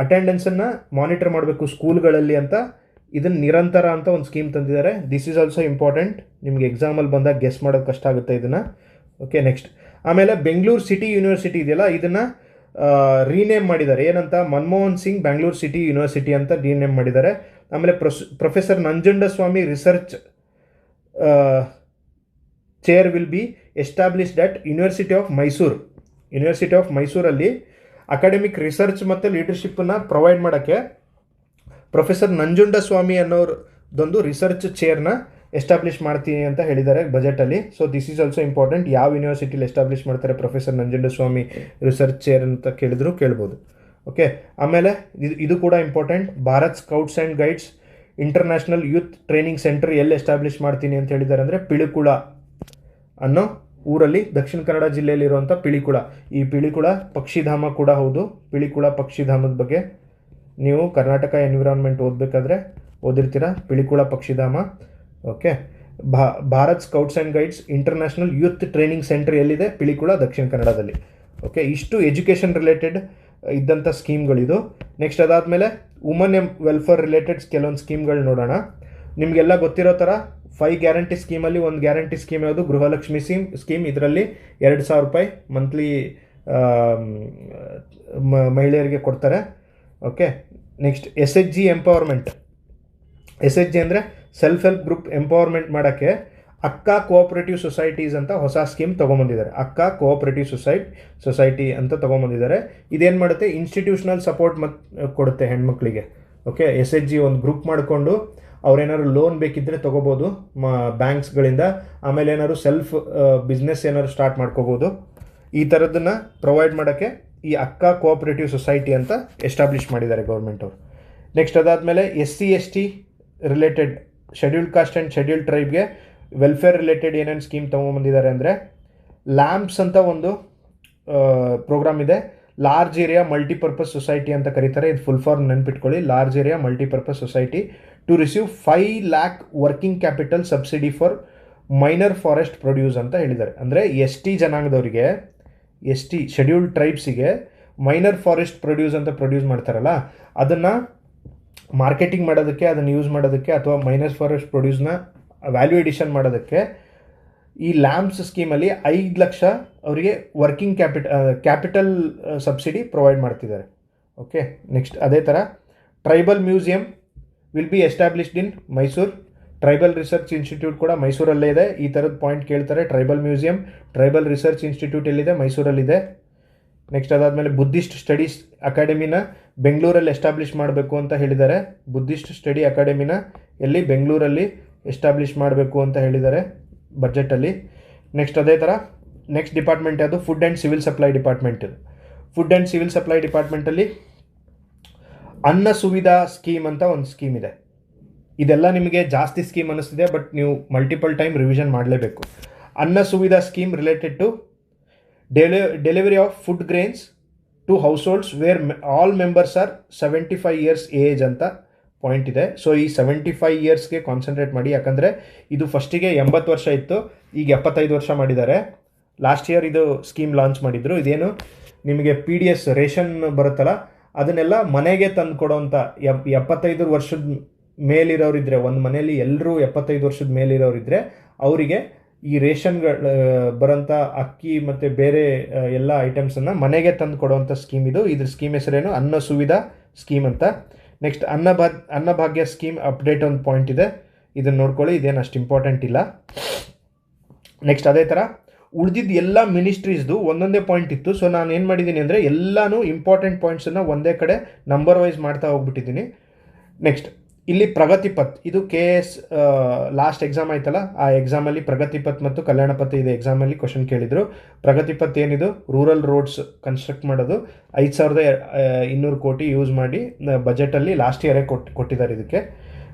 ಅಟೆಂಡೆನ್ಸನ್ನು ಮಾನಿಟರ್ ಮಾಡಬೇಕು ಸ್ಕೂಲ್ಗಳಲ್ಲಿ ಅಂತ. ಇದನ್ನು ನಿರಂತರ ಅಂತ ಒಂದು ಸ್ಕೀಮ್ ತಂದಿದ್ದಾರೆ. ದಿಸ್ ಈಸ್ ಆಲ್ಸೋ ಇಂಪಾರ್ಟೆಂಟ್, ನಿಮಗೆ ಎಕ್ಸಾಮಲ್ಲಿ ಬಂದಾಗ ಗೆಸ್ ಮಾಡೋದು ಕಷ್ಟ ಆಗುತ್ತೆ ಇದನ್ನು. ಓಕೆ, ನೆಕ್ಸ್ಟ್ ಆಮೇಲೆ ಬೆಂಗಳೂರು ಸಿಟಿ ಯೂನಿವರ್ಸಿಟಿ ಇದೆಯಲ್ಲ, ಇದನ್ನು ರೀನೇಮ್ ಮಾಡಿದ್ದಾರೆ. ಏನಂತ? ಮನಮೋಹನ್ ಸಿಂಗ್ ಬೆಂಗಳೂರು ಸಿಟಿ ಯೂನಿವರ್ಸಿಟಿ ಅಂತ ರೀನೇಮ್ ಮಾಡಿದ್ದಾರೆ. ಆಮೇಲೆ professor Nanjundaswamy research chair will be established at university of ಮೈಸೂರಲ್ಲಿ ಅಕಾಡೆಮಿಕ್ ರಿಸರ್ಚ್ ಮತ್ತು ಲೀಡರ್ಶಿಪ್ಪನ್ನು ಪ್ರೊವೈಡ್ ಮಾಡೋಕ್ಕೆ ಪ್ರೊಫೆಸರ್ ನಂಜುಂಡಸ್ವಾಮಿ ಅನ್ನೋರ್ದೊಂದು ರಿಸರ್ಚ್ ಚೇರ್ನ ಎಸ್ಟಾಬ್ಲಿಷ್ ಮಾಡ್ತೀನಿ ಅಂತ ಹೇಳಿದ್ದಾರೆ ಬಜೆಟಲ್ಲಿ. So this is also important. ಯಾವ ಯೂನಿವರ್ಸಿಟಿಲಿ ಎಸ್ಟಾಬ್ಲಿಷ್ ಮಾಡ್ತಾರೆ ಪ್ರೊಫೆಸರ್ ನಂಜುಂಡಸ್ವಾಮಿ ರಿಸರ್ಚ್ ಚೇರ್ ಅಂತ ಕೇಳ್ಬೋದು. ಓಕೆ, ಆಮೇಲೆ ಇದು ಕೂಡ important. Bharat scouts and guides international youth training centre ಎಲ್ಲಿ ಎಸ್ಟಾಬ್ಲಿಷ್ ಮಾಡ್ತೀನಿ ಅಂತ ಹೇಳಿದ್ದಾರೆ ಅಂದರೆ ಪಿಳಿಕುಳ ಅನ್ನೋ ಊರಲ್ಲಿ, ದಕ್ಷಿಣ ಕನ್ನಡ ಜಿಲ್ಲೆಯಲ್ಲಿರುವಂಥ ಪಿಳಿಕುಳ. ಈ ಪಿಳಿಕುಳ ಪಕ್ಷಿಧಾಮ ಕೂಡ ಹೌದು. ಪಿಳಿಕುಳ ಪಕ್ಷಿಧಾಮದ ಬಗ್ಗೆ ನೀವು ಕರ್ನಾಟಕ ಎನ್ವಿರಾನ್ಮೆಂಟ್ ಓದಬೇಕಾದ್ರೆ ಓದಿರ್ತೀರ, ಪಿಳಿಕುಳ ಪಕ್ಷಿಧಾಮ. Okay, Bharat scouts and guides international youth training centre ಎಲ್ಲಿದೆ? ಪಿಳಿಕುಳ, ದಕ್ಷಿಣ ಕನ್ನಡದಲ್ಲಿ. ಓಕೆ, ಇಷ್ಟು ಎಜುಕೇಷನ್ ರಿಲೇಟೆಡ್ ಇದ್ದಂಥ ಸ್ಕೀಮ್ಗಳಿದು. ನೆಕ್ಸ್ಟ್ ಅದಾದಮೇಲೆ ವುಮನ್ ವೆಲ್ಫೇರ್ ರಿಲೇಟೆಡ್ ಕೆಲವೊಂದು ಸ್ಕೀಮ್ಗಳು ನೋಡೋಣ. ನಿಮಗೆಲ್ಲ ಗೊತ್ತಿರೋ ಥರ 5 ಗ್ಯಾರಂಟಿ ಸ್ಕೀಮಲ್ಲಿ ಒಂದು ಗ್ಯಾರಂಟಿ ಸ್ಕೀಮ್ ಯಾವುದು? ಗೃಹಲಕ್ಷ್ಮಿ ಸ್ಕೀಮ್. ಇದರಲ್ಲಿ 2,000 ರೂಪಾಯಿ ಮಂತ್ಲಿ ಮಹಿಳೆಯರಿಗೆ ಕೊಡ್ತಾರೆ. Okay, next SHG empowerment. SHG ಅಂದರೆ ಸೆಲ್ಫ್ ಹೆಲ್ಪ್ ಗ್ರೂಪ್ ಎಂಪವರ್ಮೆಂಟ್ ಮಾಡೋಕ್ಕೆ ಅಕ್ಕ ಕೋಆಪರೇಟಿವ್ ಸೊಸೈಟೀಸ್ ಅಂತ ಹೊಸ ಸ್ಕೀಮ್ ತೊಗೊಂಬಂದಿದ್ದಾರೆ. ಅಕ್ಕ ಕೋಆಪರೇಟಿವ್ ಸೊಸೈಟಿ ಅಂತ ತೊಗೊಂಬಂದಿದ್ದಾರೆ. ಇದೇನು ಮಾಡುತ್ತೆ? ಇನ್ಸ್ಟಿಟ್ಯೂಷನಲ್ ಸಪೋರ್ಟ್ ಕೊಡುತ್ತೆ ಹೆಣ್ಮಕ್ಳಿಗೆ. ಓಕೆ, SHG ಒಂದು ಗ್ರೂಪ್ ಮಾಡಿಕೊಂಡು ಅವ್ರೇನಾದ್ರು ಲೋನ್ ಬೇಕಿದ್ದರೆ ತೊಗೋಬೋದು ಬ್ಯಾಂಕ್ಸ್ಗಳಿಂದ. ಆಮೇಲೆ ಏನಾದ್ರು ಸೆಲ್ಫ್ ಬಿಸ್ನೆಸ್ ಏನಾದ್ರು ಸ್ಟಾರ್ಟ್ ಮಾಡ್ಕೋಬೋದು. ಈ ಥರದನ್ನು ಪ್ರೊವೈಡ್ ಮಾಡೋಕ್ಕೆ ಈ ಅಕ್ಕ ಕೋಆಪರೇಟಿವ್ ಸೊಸೈಟಿ ಅಂತ ಎಸ್ಟಾಬ್ಲಿಷ್ ಮಾಡಿದ್ದಾರೆ ಗೌರ್ಮೆಂಟ್ ಅವರು. ನೆಕ್ಸ್ಟ್ ಅದಾದಮೇಲೆ SC ST related scheduled caste and scheduled ಟ್ರೈಬ್ಗೆ ವೆಲ್ಫೇರ್ ರಿಲೇಟೆಡ್ ಏನೇನು ಸ್ಕೀಮ್ ತೊಗೊಂಬಂದಿದ್ದಾರೆ ಅಂದರೆ ಲ್ಯಾಂಪ್ಸ್ ಅಂತ ಒಂದು ಪ್ರೋಗ್ರಾಮ್ ಇದೆ. ಲಾರ್ಜ್ ಏರಿಯಾ ಮಲ್ಟಿಪರ್ಪಸ್ ಸೊಸೈಟಿ ಅಂತ ಕರೀತಾರೆ. ಇದು ಫುಲ್ ಫಾರ್ಮ್ ನೆನ್ಪಿಟ್ಕೊಳ್ಳಿ, large area multipurpose society to receive 5 lakh working capital subsidy for minor forest produce ಅಂತ ಹೇಳಿದ್ದಾರೆ. ಅಂದರೆ ST ಜನಾಂಗದವರಿಗೆ, ST scheduled ಟ್ರೈಬ್ಸಿಗೆ minor forest produce ಅಂತ ಪ್ರೊಡ್ಯೂಸ್ ಮಾಡ್ತಾರಲ್ಲ, ಅದನ್ನು ಮಾರ್ಕೆಟಿಂಗ್ ಮಾಡೋದಕ್ಕೆ, ಅದನ್ನು ಯೂಸ್ ಮಾಡೋದಕ್ಕೆ, ಅಥವಾ ಮೈನರ್ ಫಾರೆಸ್ಟ್ ಪ್ರೊಡ್ಯೂಸ್ನ ವ್ಯಾಲ್ಯೂ ಎಡಿಷನ್ ಮಾಡೋದಕ್ಕೆ ಈ ಲ್ಯಾಂಪ್ಸ್ ಸ್ಕೀಮಲ್ಲಿ 5 ಲಕ್ಷ ಅವರಿಗೆ ವರ್ಕಿಂಗ್ ಕ್ಯಾಪಿಟಲ್ ಸಬ್ಸಿಡಿ ಪ್ರೊವೈಡ್ ಮಾಡ್ತಿದ್ದಾರೆ. ಓಕೆ, ನೆಕ್ಸ್ಟ್ ಅದೇ ಥರ tribal museum will be established in Mysuru. Tribal research institute ಕೂಡ ಮೈಸೂರಲ್ಲೇ ಇದೆ. ಈ ಥರದ ಪಾಯಿಂಟ್ ಕೇಳ್ತಾರೆ. Tribal museum, tribal research institute ಎಲ್ಲಿದೆ? ಮೈಸೂರಲ್ಲಿದೆ. ನೆಕ್ಸ್ಟ್ ಅದಾದಮೇಲೆ ಬುದ್ಧಿಸ್ಟ್ ಸ್ಟಡೀಸ್ ಅಕಾಡೆಮಿನ ಬೆಂಗಳೂರಲ್ಲಿ ಎಸ್ಟಾಬ್ಲಿಷ್ ಮಾಡಬೇಕು ಅಂತ ಹೇಳಿದ್ದಾರೆ. ಬುದ್ಧಿಸ್ಟ್ ಸ್ಟಡಿ ಅಕಾಡೆಮಿನ ಎಲ್ಲಿ? ಬೆಂಗಳೂರಲ್ಲಿ ಎಸ್ಟಾಬ್ಲಿಷ್ ಮಾಡಬೇಕು ಅಂತ ಹೇಳಿದ್ದಾರೆ. ಬಜೆಟಲ್ಲಿ. ನೆಕ್ಸ್ಟ್ ಅದೇ ಥರ ನೆಕ್ಸ್ಟ್ ಡಿಪಾರ್ಟ್ಮೆಂಟ್ ಯಾವುದು, food and civil supply department. ಇದು ಫುಡ್ ಆ್ಯಂಡ್ ಸಿವಿಲ್ ಸಪ್ಲೈ ಡಿಪಾರ್ಟ್ಮೆಂಟಲ್ಲಿ ಅನ್ನ ಸುವಿಧಾ ಸ್ಕೀಮ್ ಅಂತ ಒಂದು ಸ್ಕೀಮ್ ಇದೆ. ಇದೆಲ್ಲ ನಿಮಗೆ ಜಾಸ್ತಿ ಸ್ಕೀಮ್ ಅನ್ನಿಸ್ತಿದೆ, ಬಟ್ ನೀವು ಮಲ್ಟಿಪಲ್ ಟೈಮ್ ರಿವಿಷನ್ ಮಾಡಲೇಬೇಕು. Anna Suvidha scheme related to delivery of food grains to households where all members are 75 years age ಅಂತ ಪಾಯಿಂಟ್ ಇದೆ. ಸೊ ಈ 75 ಇಯರ್ಸ್ಗೆ ಕಾನ್ಸಂಟ್ರೇಟ್ ಮಾಡಿ, ಯಾಕಂದರೆ ಇದು ಫಸ್ಟಿಗೆ 80 ವರ್ಷ ಇತ್ತು, ಈಗ 75 ವರ್ಷ ಮಾಡಿದ್ದಾರೆ. ಲಾಸ್ಟ್ ಇಯರ್ ಇದು ಸ್ಕೀಮ್ ಲಾಂಚ್ ಮಾಡಿದರು. ಇದೇನು ನಿಮಗೆ PDS ರೇಷನ್ ಬರುತ್ತಲ್ಲ, ಅದನ್ನೆಲ್ಲ ಮನೆಗೆ ತಂದು ಕೊಡೋವಂಥ 75 ವರ್ಷದ ಮೇಲಿರೋರಿದ್ದರೆ, ಒಂದು ಮನೆಯಲ್ಲಿ ಎಲ್ಲರೂ 75 ವರ್ಷದ ಮೇಲಿರೋರಿದ್ದರೆ ಅವರಿಗೆ ಈ ರೇಷನ್ಗಳು ಬರೋಂಥ ಅಕ್ಕಿ ಮತ್ತು ಬೇರೆ ಎಲ್ಲ ಐಟಮ್ಸನ್ನು ಮನೆಗೆ ತಂದು ಕೊಡೋವಂಥ ಸ್ಕೀಮ್ ಇದು. ಇದ್ರ ಸ್ಕೀಮ್ ಹೆಸರೇನು, ಅನ್ನ ಸುವಿಧಾ ಸ್ಕೀಮ್ ಅಂತ. ನೆಕ್ಸ್ಟ್ ಅನ್ನಭಾಗ್ಯ ಸ್ಕೀಮ್ ಅಪ್ಡೇಟ್ ಒಂದು ಪಾಯಿಂಟ್ ಇದೆ, ಇದನ್ನು ನೋಡ್ಕೊಳ್ಳಿ, ಇದೇನು ಅಷ್ಟು ಇಂಪಾರ್ಟೆಂಟ್ ಇಲ್ಲ. ನೆಕ್ಸ್ಟ್ ಅದೇ ಥರ ಉಳಿದಿದ್ದು ಎಲ್ಲ ಮಿನಿಸ್ಟ್ರೀಸ್ದು ಒಂದೊಂದೇ ಪಾಯಿಂಟ್ ಇತ್ತು. ಸೊ ನಾನು ಏನು ಮಾಡಿದ್ದೀನಿ ಅಂದರೆ ಎಲ್ಲನೂ ಇಂಪಾರ್ಟೆಂಟ್ ಪಾಯಿಂಟ್ಸನ್ನು ಒಂದೇ ಕಡೆ ನಂಬರ್ ವೈಸ್ ಮಾಡ್ತಾ ಹೋಗ್ಬಿಟ್ಟಿದ್ದೀನಿ. ನೆಕ್ಸ್ಟ್ ಇಲ್ಲಿ ಪ್ರಗತಿಪಥ್, ಇದು KS ಲಾಸ್ಟ್ ಎಕ್ಸಾಮ್ ಆಯ್ತಲ್ಲ, ಆ ಎಕ್ಸಾಮಲ್ಲಿ ಪ್ರಗತಿಪಥ್ ಮತ್ತು ಕಲ್ಯಾಣಪಥ ಇದೆ ಎಕ್ಸಾಮಲ್ಲಿ ಕ್ವಶನ್ ಕೇಳಿದರು. ಪ್ರಗತಿಪಥ್ ಏನಿದು, ರೂರಲ್ ರೋಡ್ಸ್ ಕನ್ಸ್ಟ್ರಕ್ಟ್ ಮಾಡೋದು, 5200 ಕೋಟಿ ಯೂಸ್ ಮಾಡಿ ಬಜೆಟಲ್ಲಿ ಲಾಸ್ಟ್ ಇಯರೇ ಕೊಟ್ಟಿದ್ದಾರೆ ಇದಕ್ಕೆ.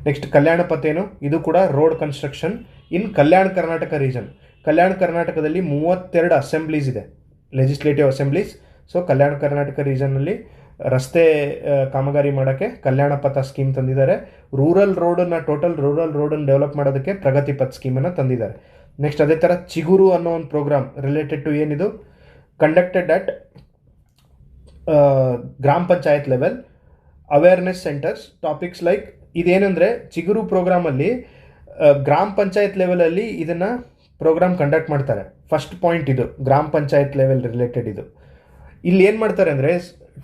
ನೆಕ್ಸ್ಟ್ ಕಲ್ಯಾಣಪಥ ಏನು, ಇದು ಕೂಡ ರೋಡ್ ಕನ್ಸ್ಟ್ರಕ್ಷನ್ ಇನ್ ಕಲ್ಯಾಣ ಕರ್ನಾಟಕ ರೀಜನ್. ಕಲ್ಯಾಣ ಕರ್ನಾಟಕದಲ್ಲಿ 32 ಅಸೆಂಬ್ಲೀಸ್ ಇದೆ, legislative assemblies. So Kalyana Karnataka ರೀಜನ್ನಲ್ಲಿ ರಸ್ತೆ ಕಾಮಗಾರಿ ಮಾಡೋಕ್ಕೆ ಕಲ್ಯಾಣ ಪಥ ಸ್ಕೀಮ್ ತಂದಿದ್ದಾರೆ. ಟೋಟಲ್ ರೂರಲ್ ರೋಡನ್ನು ಡೆವಲಪ್ ಮಾಡೋದಕ್ಕೆ ಪ್ರಗತಿಪಥ್ ಸ್ಕೀಮನ್ನು ತಂದಿದ್ದಾರೆ. ನೆಕ್ಸ್ಟ್ ಅದೇ ಥರ ಚಿಗುರು ಅನ್ನೋ ಒಂದು ಪ್ರೋಗ್ರಾಮ್ ರಿಲೇಟೆಡ್ ಟು ಏನಿದು, conducted at Gram Panchayat level awareness centres topics like. ಇದೇನೆಂದರೆ ಚಿಗುರು ಪ್ರೋಗ್ರಾಮಲ್ಲಿ ಗ್ರಾಮ ಪಂಚಾಯತ್ ಲೆವೆಲಲ್ಲಿ ಇದನ್ನು ಪ್ರೋಗ್ರಾಮ್ ಕಂಡಕ್ಟ್ ಮಾಡ್ತಾರೆ. ಫಸ್ಟ್ ಪಾಯಿಂಟ್ ಇದು, ಗ್ರಾಮ ಪಂಚಾಯತ್ ಲೆವೆಲ್ ರಿಲೇಟೆಡ್ ಇದು. ಇಲ್ಲಿ ಏನು ಮಾಡ್ತಾರೆ ಅಂದರೆ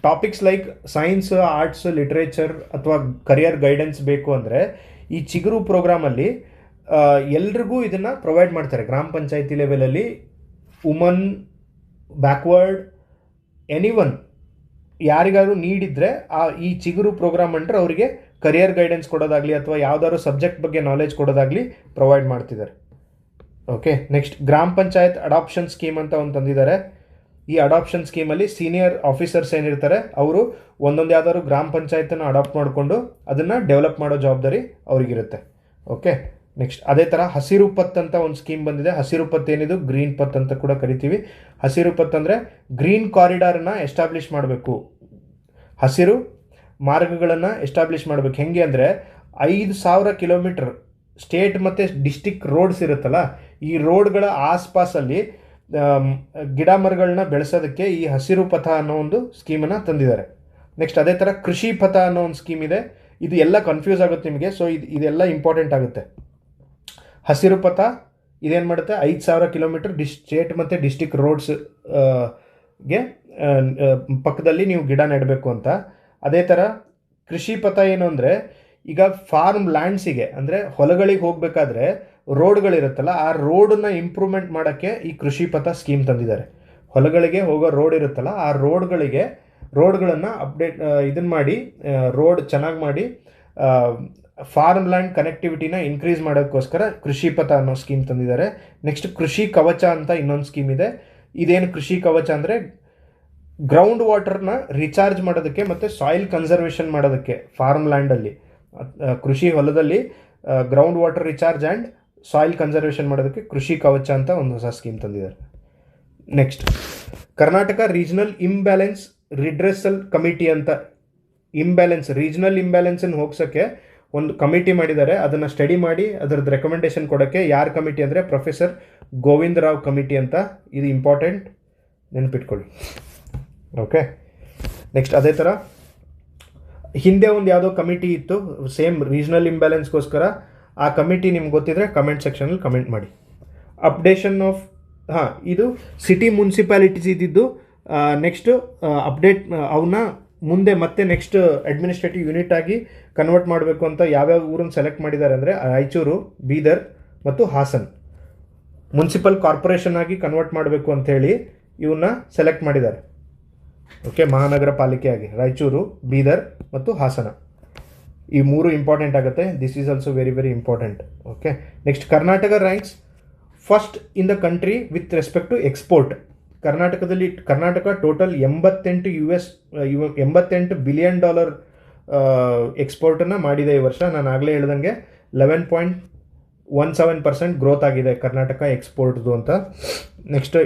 topics like science, arts, literature ಅಥವಾ ಕರಿಯರ್ ಗೈಡೆನ್ಸ್ ಬೇಕು ಅಂದರೆ ಈ ಚಿಗುರು ಪ್ರೋಗ್ರಾಮಲ್ಲಿ ಎಲ್ರಿಗೂ ಇದನ್ನು ಪ್ರೊವೈಡ್ ಮಾಡ್ತಾರೆ. ಗ್ರಾಮ ಪಂಚಾಯತಿ ಲೆವೆಲಲ್ಲಿ ವುಮನ್, ಬ್ಯಾಕ್ವರ್ಡ್, ಎನಿವನ್ ಯಾರಿಗಾದ್ರು ನೀಡಿದರೆ ಈ ಚಿಗುರು ಪ್ರೋಗ್ರಾಮ್ ಅಂದರೆ ಅವರಿಗೆ ಕರಿಯರ್ ಗೈಡೆನ್ಸ್ ಕೊಡೋದಾಗಲಿ ಅಥವಾ ಯಾವುದಾದ್ರು ಸಬ್ಜೆಕ್ಟ್ ಬಗ್ಗೆ ನಾಲೆಜ್ ಕೊಡೋದಾಗಲಿ ಪ್ರೊವೈಡ್ ಮಾಡ್ತಿದ್ದಾರೆ. ಓಕೆ. ನೆಕ್ಸ್ಟ್ ಗ್ರಾಮ ಪಂಚಾಯತ್ ಅಡಾಪ್ಷನ್ ಸ್ಕೀಮ್ ಅಂತ ಒಂದು ತಂದಿದ್ದಾರೆ. ಈ ಅಡಾಪ್ಷನ್ ಸ್ಕೀಮಲ್ಲಿ ಸೀನಿಯರ್ ಆಫೀಸರ್ಸ್ ಏನಿರ್ತಾರೆ ಅವರು ಒಂದೊಂದು ಯಾವ್ದಾದ್ರು ಗ್ರಾಮ ಪಂಚಾಯತನ್ನು ಅಡಾಪ್ಟ್ ಮಾಡಿಕೊಂಡು ಅದನ್ನು ಡೆವಲಪ್ ಮಾಡೋ ಜವಾಬ್ದಾರಿ ಅವ್ರಿಗಿರುತ್ತೆ. ಓಕೆ. ನೆಕ್ಸ್ಟ್ ಅದೇ ಥರ ಹಸಿರು ಪಥ್ ಅಂತ ಒಂದು ಸ್ಕೀಮ್ ಬಂದಿದೆ. ಹಸಿರು ಪಥ್ ಏನಿದು, ಗ್ರೀನ್ ಪಥ್ ಅಂತ ಕೂಡ ಕರಿತೀವಿ. ಹಸಿರು ಪಥ್ ಅಂದರೆ ಗ್ರೀನ್ ಕಾರಿಡಾರನ್ನು ಎಸ್ಟಾಬ್ಲಿಷ್ ಮಾಡಬೇಕು, ಹಸಿರು ಮಾರ್ಗಗಳನ್ನು ಎಸ್ಟಾಬ್ಲಿಷ್ ಮಾಡಬೇಕು. ಹೆಂಗೆ ಅಂದರೆ 5000 ಕಿಲೋಮೀಟರ್ ಸ್ಟೇಟ್ ಮತ್ತು ಡಿಸ್ಟಿಕ್ ರೋಡ್ಸ್ ಇರುತ್ತಲ್ಲ, ಈ ರೋಡ್ಗಳ ಆಸ್ಪಾಸಲ್ಲಿ ಗಿಡ ಮರಗಳನ್ನ ಬೆಳೆಸೋದಕ್ಕೆ ಈ ಹಸಿರು ಪಥ ಅನ್ನೋ ಒಂದು ಸ್ಕೀಮನ್ನು ತಂದಿದ್ದಾರೆ. ನೆಕ್ಸ್ಟ್ ಅದೇ ಥರ ಕೃಷಿ ಪಥ ಅನ್ನೋ ಒಂದು ಸ್ಕೀಮ್ ಇದೆ. ಇದು ಎಲ್ಲ ಕನ್ಫ್ಯೂಸ್ ಆಗುತ್ತೆ ನಿಮಗೆ, ಸೊ ಇದೆಲ್ಲ ಇಂಪಾರ್ಟೆಂಟ್ ಆಗುತ್ತೆ. ಹಸಿರು ಪಥ ಇದೇನು ಮಾಡುತ್ತೆ, 5000 ಕಿಲೋಮೀಟರ್ ಸ್ಟೇಟ್ ಮತ್ತು ಡಿಸ್ಟಿಕ್ ರೋಡ್ಸ್ಗೆ ಪಕ್ಕದಲ್ಲಿ ನೀವು ಗಿಡ ನೆಡಬೇಕು ಅಂತ. ಅದೇ ಥರ ಕೃಷಿ ಪಥ ಏನು ಅಂದರೆ, ಈಗ ಫಾರ್ಮ್ ಲ್ಯಾಂಡ್ಸಿಗೆ ಅಂದರೆ ಹೊಲಗಳಿಗೆ ಹೋಗಬೇಕಾದ್ರೆ ರೋಡ್ಗಳಿರುತ್ತಲ್ಲ, ಆ ರೋಡನ್ನು ಇಂಪ್ರೂವ್ಮೆಂಟ್ ಮಾಡೋಕ್ಕೆ ಈ ಕೃಷಿ ಪಥ ಸ್ಕೀಮ್ ತಂದಿದ್ದಾರೆ. ಹೊಲಗಳಿಗೆ ಹೋಗೋ ರೋಡ್ ಇರುತ್ತಲ್ಲ, ಆ ರೋಡ್ಗಳನ್ನು ಅಪ್ಡೇಟ್ ಇದನ್ನು ಮಾಡಿ, ರೋಡ್ ಚೆನ್ನಾಗಿ ಮಾಡಿ ಫಾರ್ಮ್ ಲ್ಯಾಂಡ್ ಕನೆಕ್ಟಿವಿಟಿನ ಇನ್ಕ್ರೀಸ್ ಮಾಡೋಕ್ಕೋಸ್ಕರ ಕೃಷಿ ಪಥ ಅನ್ನೋ ಸ್ಕೀಮ್ ತಂದಿದ್ದಾರೆ. ನೆಕ್ಸ್ಟ್ ಕೃಷಿ ಕವಚ ಅಂತ ಇನ್ನೊಂದು ಸ್ಕೀಮ್ ಇದೆ. ಇದೇನು ಕೃಷಿ ಕವಚ ಅಂದರೆ ಗ್ರೌಂಡ್ ವಾಟರ್ನ ರಿಚಾರ್ಜ್ ಮಾಡೋದಕ್ಕೆ ಮತ್ತು ಸಾಯಿಲ್ ಕನ್ಸರ್ವೇಷನ್ ಮಾಡೋದಕ್ಕೆ ಫಾರ್ಮ್ ಲ್ಯಾಂಡಲ್ಲಿ, ಕೃಷಿ ಹೊಲದಲ್ಲಿ ground water recharge and soil conservation ಮಾಡೋದಕ್ಕೆ ಕೃಷಿ ಕವಚ ಅಂತ ಒಂದು ಹೊಸ ಸ್ಕೀಮ್ ತಂದಿದ್ದಾರೆ. Next Karnataka regional imbalance redressal committee ಅಂತ, ರೀಜನಲ್ ಇಂಬ್ಯಾಲೆನ್ಸನ್ನು ಹೋಗ್ಸೋಕ್ಕೆ ಒಂದು ಕಮಿಟಿ ಮಾಡಿದ್ದಾರೆ. ಅದನ್ನು ಸ್ಟಡಿ ಮಾಡಿ ಅದರದ್ದು ರೆಕಮೆಂಡೇಶನ್ ಕೊಡೋಕ್ಕೆ ಯಾರು ಕಮಿಟಿ ಅಂದರೆ ಪ್ರೊಫೆಸರ್ ಗೋವಿಂದ ರಾವ್ ಕಮಿಟಿ ಅಂತ. ಇದು ಇಂಪಾರ್ಟೆಂಟ್, ನೆನಪಿಟ್ಕೊಳ್ಳಿ. ಓಕೆ. ನೆಕ್ಸ್ಟ್ ಅದೇ ಥರ ಹಿಂದೆ ಒಂದು ಯಾವುದೋ ಕಮಿಟಿ ಇತ್ತು ಸೇಮ್ ರೀಜನಲ್ ಇಂಬ್ಯಾಲೆನ್ಸ್ಗೋಸ್ಕರ. ಆ ಕಮಿಟಿ ನಿಮ್ಗೆ ಗೊತ್ತಿದ್ರೆ ಕಮೆಂಟ್ ಸೆಕ್ಷನಲ್ಲಿ ಕಮೆಂಟ್ ಮಾಡಿ. ಅಪ್ಡೇಷನ್ ಆಫ್ ಇದು ಸಿಟಿ ಮುನ್ಸಿಪಾಲಿಟೀಸ್ ಇದ್ದಿದ್ದು. ನೆಕ್ಸ್ಟು ಅಪ್ಡೇಟ್ ಅವನ್ನ ಮುಂದೆ ಮತ್ತೆ ನೆಕ್ಸ್ಟ್ ಅಡ್ಮಿನಿಸ್ಟ್ರೇಟಿವ್ ಯೂನಿಟ್ ಆಗಿ ಕನ್ವರ್ಟ್ ಮಾಡಬೇಕು ಅಂತ ಯಾವ್ಯಾವ ಊರನ್ನು ಸೆಲೆಕ್ಟ್ ಮಾಡಿದ್ದಾರೆ ಅಂದರೆ ರಾಯಚೂರು, ಬೀದರ್ ಮತ್ತು ಹಾಸನ್ ಮುನ್ಸಿಪಲ್ ಕಾರ್ಪೊರೇಷನ್ ಆಗಿ ಕನ್ವರ್ಟ್ ಮಾಡಬೇಕು ಅಂಥೇಳಿ ಇವನ್ನ ಸೆಲೆಕ್ಟ್ ಮಾಡಿದ್ದಾರೆ. ಓಕೆ. ಮಹಾನಗರ ಪಾಲಿಕೆಯಾಗಿ ರಾಯಚೂರು, ಬೀದರ್ ಮತ್ತು ಹಾಸನ, ಈ ಮೂರು ಇಂಪಾರ್ಟೆಂಟ್ ಆಗುತ್ತೆ. This is also very very important. Okay. Next Karnataka ranks first in the country with respect to export. Karnataka total $88 billion ಎಕ್ಸ್ಪೋರ್ಟನ್ನು ಮಾಡಿದೆ ಈ ವರ್ಷ. ನಾನು ಆಗಲೇ ಹೇಳ್ದಂಗೆ 11.17% ಗ್ರೋತ್ ಆಗಿದೆ ಕರ್ನಾಟಕ ಎಕ್ಸ್ಪೋರ್ಟ್ದು ಅಂತ. ನೆಕ್ಸ್ಟ್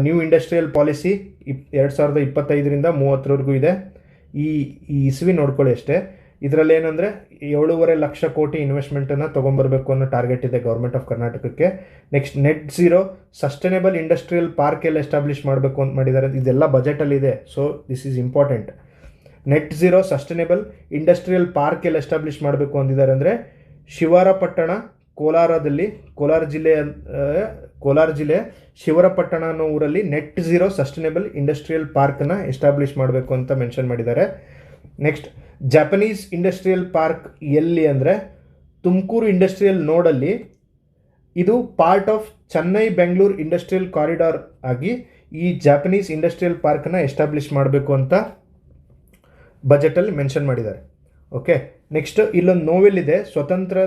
ನ್ಯೂ ಇಂಡಸ್ಟ್ರಿಯಲ್ ಪಾಲಿಸಿ 2025ರಿಂದ 30ರವರೆಗೂ ಇದೆ. ಈ ಇಸ್ವಿ ನೋಡ್ಕೊಳ್ಳಿ ಅಷ್ಟೇ. ಇದರಲ್ಲಿ ಏನಂದರೆ 7.5 ಲಕ್ಷ ಕೋಟಿ ಇನ್ವೆಸ್ಟ್ಮೆಂಟನ್ನು ತೊಗೊಂಬರ್ಬೇಕು ಅನ್ನೋ ಟಾರ್ಗೆಟ್ ಇದೆ ಗೌರ್ಮೆಂಟ್ ಆಫ್ ಕರ್ನಾಟಕಕ್ಕೆ. Next net zero sustainable industrial park ಎಲ್ಲ ಎಸ್ಟಾಬ್ಲಿಷ್ ಮಾಡಬೇಕು ಅಂತ ಮಾಡಿದ್ದಾರೆ. ಇದೆಲ್ಲ ಬಜೆಟಲ್ಲಿದೆ, so this is important. Net zero sustainable industrial park ಎಲ್ಲ ಎಸ್ಟಾಬ್ಲಿಷ್ ಮಾಡಬೇಕು ಅಂದಿದ್ದಾರೆ. ಅಂದರೆ ಶಿವರಪಟ್ಟಣ ಕೋಲಾರ ಜಿಲ್ಲೆ ಶಿವರಪಟ್ಟಣ ಅನ್ನೋ ಊರಲ್ಲಿ ನೆಟ್ ಝೀರೋ ಸಸ್ಟೈನೇಬಲ್ ಇಂಡಸ್ಟ್ರಿಯಲ್ ಪಾರ್ಕನ್ನು ಎಸ್ಟಾಬ್ಲಿಷ್ ಮಾಡಬೇಕು ಅಂತ ಮೆನ್ಷನ್ ಮಾಡಿದ್ದಾರೆ. ನೆಕ್ಸ್ಟ್ ಜಾಪನೀಸ್ ಇಂಡಸ್ಟ್ರಿಯಲ್ ಪಾರ್ಕ್ ಎಲ್ಲಿ ಅಂದರೆ ತುಮಕೂರು ಇಂಡಸ್ಟ್ರಿಯಲ್ ನೋಡಲ್ಲಿ. ಇದು part of Chennai Bengaluru industrial corridor ಆಗಿ ಈ ಜಾಪನೀಸ್ ಇಂಡಸ್ಟ್ರಿಯಲ್ ಪಾರ್ಕನ್ನು ಎಸ್ಟಾಬ್ಲಿಷ್ ಮಾಡಬೇಕು ಅಂತ ಬಜೆಟಲ್ಲಿ ಮೆನ್ಷನ್ ಮಾಡಿದ್ದಾರೆ. ಓಕೆ, ನೆಕ್ಸ್ಟ್ ಇಲ್ಲೊಂದು ನೋವೆಲ್ ಇದೆ, ಸ್ವತಂತ್ರ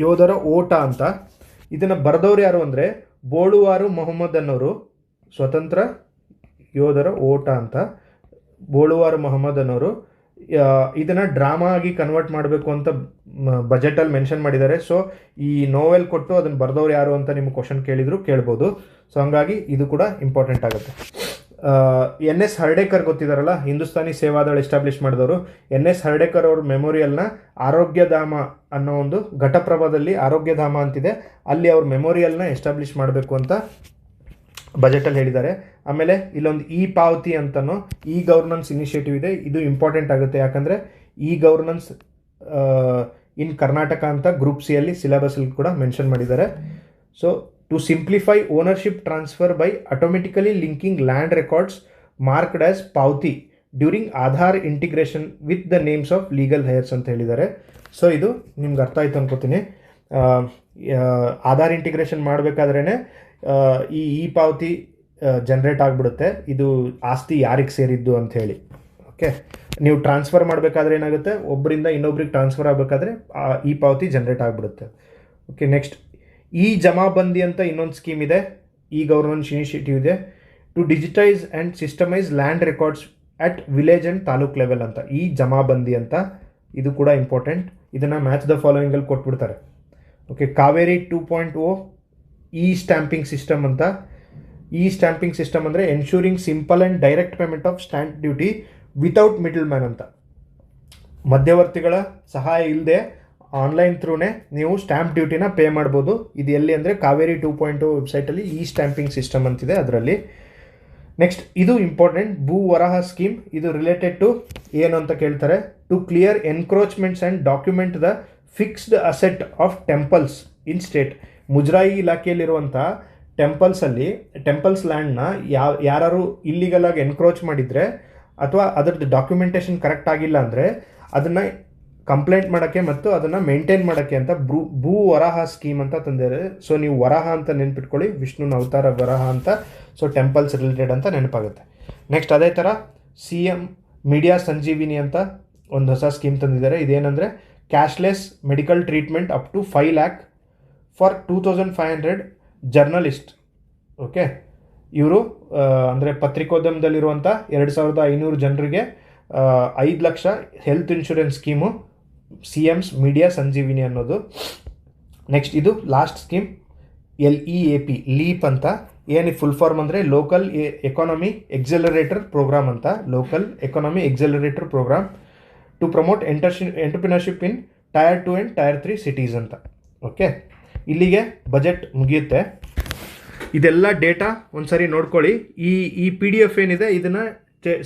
ಯೋಧರ ಓಟ ಅಂತ. ಇದನ್ನು ಬರೆದವ್ರು ಯಾರು ಅಂದರೆ ಬೋಳುವಾರು ಮೊಹಮ್ಮದ್ ಅನ್ನೋರು. ಸ್ವತಂತ್ರ ಯೋಧರ ಓಟ ಅಂತ ಬೋಳುವಾರು ಮೊಹಮ್ಮದ್ ಅನ್ನೋರು. ಇದನ್ನು ಡ್ರಾಮಾ ಆಗಿ ಕನ್ವರ್ಟ್ ಮಾಡಬೇಕು ಅಂತ ಬಜೆಟಲ್ಲಿ ಮೆನ್ಷನ್ ಮಾಡಿದ್ದಾರೆ. ಸೊ ಈ ನೋವೆಲ್ ಕೊಟ್ಟು ಅದನ್ನು ಬರೆದವ್ರು ಯಾರು ಅಂತ ನಿಮ್ಗೆ ಕ್ವಶನ್ ಕೇಳಿದ್ರು ಕೇಳ್ಬೋದು. ಸೊ ಹಂಗಾಗಿ ಇದು ಕೂಡ ಇಂಪಾರ್ಟೆಂಟ್ ಆಗುತ್ತೆ. NS ಹರ್ಡೇಕರ್ ಗೊತ್ತಿದ್ದಾರಲ್ಲ, ಹಿಂದೂಸ್ತಾನಿ ಸೇವಾದಳ ಎಸ್ಟಾಬ್ಲಿಷ್ ಮಾಡಿದವರು. NS ಹರ್ಡೇಕರ್ ಅವ್ರ ಮೆಮೋರಿಯಲ್ನ ಆರೋಗ್ಯಧಾಮ ಅನ್ನೋ ಒಂದು ಘಟಪ್ರಭಾದಲ್ಲಿ ಆರೋಗ್ಯಧಾಮ ಅಂತಿದೆ, ಅಲ್ಲಿ ಅವ್ರ ಮೆಮೋರಿಯಲ್ನ ಎಸ್ಟಾಬ್ಲಿಷ್ ಮಾಡಬೇಕು ಅಂತ ಬಜೆಟಲ್ಲಿ ಹೇಳಿದ್ದಾರೆ. ಆಮೇಲೆ ಇಲ್ಲೊಂದು ಪಾವತಿ ಅಂತನೋ ಗವರ್ನೆನ್ಸ್ ಇನಿಷಿಯೇಟಿವ್ ಇದೆ. ಇದು ಇಂಪಾರ್ಟೆಂಟ್ ಆಗುತ್ತೆ, ಯಾಕಂದರೆ ಗವರ್ನೆನ್ಸ್ ಇನ್ ಕರ್ನಾಟಕ ಅಂತ ಗ್ರೂಪ್ ಸಿ ಅಲ್ಲಿ ಸಿಲೆಬಸಲ್ಲಿ ಕೂಡ ಮೆನ್ಷನ್ ಮಾಡಿದ್ದಾರೆ. So to simplify ownership transfer by automatically linking land records marked as Pauti during Aadhaar integration with the names of legal heirs ಅಂತ ಹೇಳಿದ್ದಾರೆ. ಸೊ ಇದು ನಿಮ್ಗೆ ಅರ್ಥ ಆಯ್ತು ಅನ್ಕೋತೀನಿ. ಆಧಾರ್ ಇಂಟಿಗ್ರೇಷನ್ ಮಾಡಬೇಕಾದ್ರೇ ಈ ಪಾವತಿ ಜನ್ರೇಟ್ ಆಗಿಬಿಡುತ್ತೆ, ಇದು ಆಸ್ತಿ ಯಾರಿಗೆ ಸೇರಿದ್ದು ಅಂತ ಹೇಳಿ. ಓಕೆ, ನೀವು ಟ್ರಾನ್ಸ್ಫರ್ ಮಾಡಬೇಕಾದ್ರೆ ಏನಾಗುತ್ತೆ, ಒಬ್ಬರಿಂದ ಇನ್ನೊಬ್ರಿಗೆ ಟ್ರಾನ್ಸ್ಫರ್ ಆಗಬೇಕಾದ್ರೆ ಪಾವತಿ ಜನ್ರೇಟ್ ಆಗಿಬಿಡುತ್ತೆ. ಓಕೆ, ನೆಕ್ಸ್ಟ್ ಜಮಾಬಂದಿ ಅಂತ ಇನ್ನೊಂದು ಸ್ಕೀಮ್ ಇದೆ, ಗವರ್ನೆನ್ಸ್ ಇನಿಷಿಯೇಟಿವ್ ಇದೆ. To digitise and systemise land records at village and taluk level ಅಂತ ಜಮಾಬಂದಿ ಅಂತ. ಇದು ಕೂಡ ಇಂಪಾರ್ಟೆಂಟ್. ಇದನ್ನು ಮ್ಯಾಚ್ ದ ಫಾಲೋಯಿಂಗಲ್ಲಿ ಕೊಟ್ಬಿಡ್ತಾರೆ. ಓಕೆ, ಕಾವೇರಿ 2.0 ಸ್ಟ್ಯಾಂಪಿಂಗ್ ಸಿಸ್ಟಮ್ ಅಂತ. ಸ್ಟ್ಯಾಂಪಿಂಗ್ ಸಿಸ್ಟಮ್ ಅಂದರೆ ensuring simple and direct payment of stamp duty without middle man ಅಂತ. ಮಧ್ಯವರ್ತಿಗಳ ಸಹಾಯ ಇಲ್ಲದೆ ಆನ್ಲೈನ್ ಥ್ರೂನೇ ನೀವು ಸ್ಟ್ಯಾಂಪ್ ಡ್ಯೂಟಿನ ಪೇ ಮಾಡ್ಬೋದು. ಇದು ಎಲ್ಲಿ ಅಂದರೆ ಕಾವೇರಿ 2.0 ವೆಬ್ಸೈಟಲ್ಲಿ ಸ್ಟ್ಯಾಂಪಿಂಗ್ ಸಿಸ್ಟಮ್ ಅಂತಿದೆ ಅದರಲ್ಲಿ. ನೆಕ್ಸ್ಟ್ ಇದು ಇಂಪಾರ್ಟೆಂಟ್, ಭೂ ವರಾಹ ಸ್ಕೀಮ್. ಇದು ರಿಲೇಟೆಡ್ ಟು ಏನು ಅಂತ ಕೇಳ್ತಾರೆ. To clear encroachments and document the fixed asset of temples in state. Muzrai ಇಲಾಖೆಯಲ್ಲಿರುವಂಥ ಟೆಂಪಲ್ಸ್ ಲ್ಯಾಂಡ್ನ ಯಾರು ಇಲ್ಲಿಗಲ್ ಆಗಿ ಎನ್ಕ್ರೋಚ್ ಮಾಡಿದರೆ ಅಥವಾ ಅದರದ್ದು ಡಾಕ್ಯುಮೆಂಟೇಷನ್ ಕರೆಕ್ಟ್ ಆಗಿಲ್ಲ ಅಂದರೆ ಅದನ್ನು ಕಂಪ್ಲೇಂಟ್ ಮಾಡೋಕ್ಕೆ ಮತ್ತು ಅದನ್ನು ಮೇಂಟೈನ್ ಮಾಡೋಕ್ಕೆ ಅಂತ ಭೂ ವರಾಹ ಸ್ಕೀಮ್ ಅಂತ ತಂದಿದ್ದಾರೆ. ಸೊ ನೀವು ವರಾಹ ಅಂತ ನೆನ್ಪಿಟ್ಕೊಳ್ಳಿ, ವಿಷ್ಣುನ ಅವತಾರ ವರಾಹ ಅಂತ. ಸೊ ಟೆಂಪಲ್ಸ್ ರಿಲೇಟೆಡ್ ಅಂತ ನೆನಪಾಗುತ್ತೆ. ನೆಕ್ಸ್ಟ್ ಅದೇ ಥರ CM ಮೀಡಿಯಾ ಸಂಜೀವಿನಿ ಅಂತ ಒಂದು ಹೊಸ ಸ್ಕೀಮ್ ತಂದಿದ್ದಾರೆ. ಇದೇನೆಂದರೆ cashless medical treatment up to 5 lakh for 2500 journalist. Okay, ಇವರು ಅಂದರೆ ಪತ್ರಿಕೋದ್ಯಮದಲ್ಲಿರುವಂಥ 2500 ಜನರಿಗೆ 5 ಲಕ್ಷ health insurance scheme CM's media Sanjeevini ಅನ್ನೋದು. ನೆಕ್ಸ್ಟ್ ಇದು ಲಾಸ್ಟ್ ಸ್ಕೀಮ್ LEAP ಲೀಪ್ ಅಂತ. ಏನು ಫುಲ್ ಫಾರ್ಮ್ ಅಂದರೆ ಲೋಕಲ್ ಎಕಾನಮಿ ಎಕ್ಸಲರೇಟರ್ ಪ್ರೋಗ್ರಾಮ್ ಅಂತ. Local economy accelerator programme to promote entrepreneurship in Tier 2 and Tier 3 cities ಅಂತ. ಓಕೆ, ಇಲ್ಲಿಗೆ ಬಜೆಟ್ ಮುಗಿಯುತ್ತೆ. ಇದೆಲ್ಲ ಡೇಟಾ ಒಂದ್ಸರಿ ನೋಡ್ಕೊಳ್ಳಿ. ಈ PDF ಏನಿದೆ ಇದನ್ನು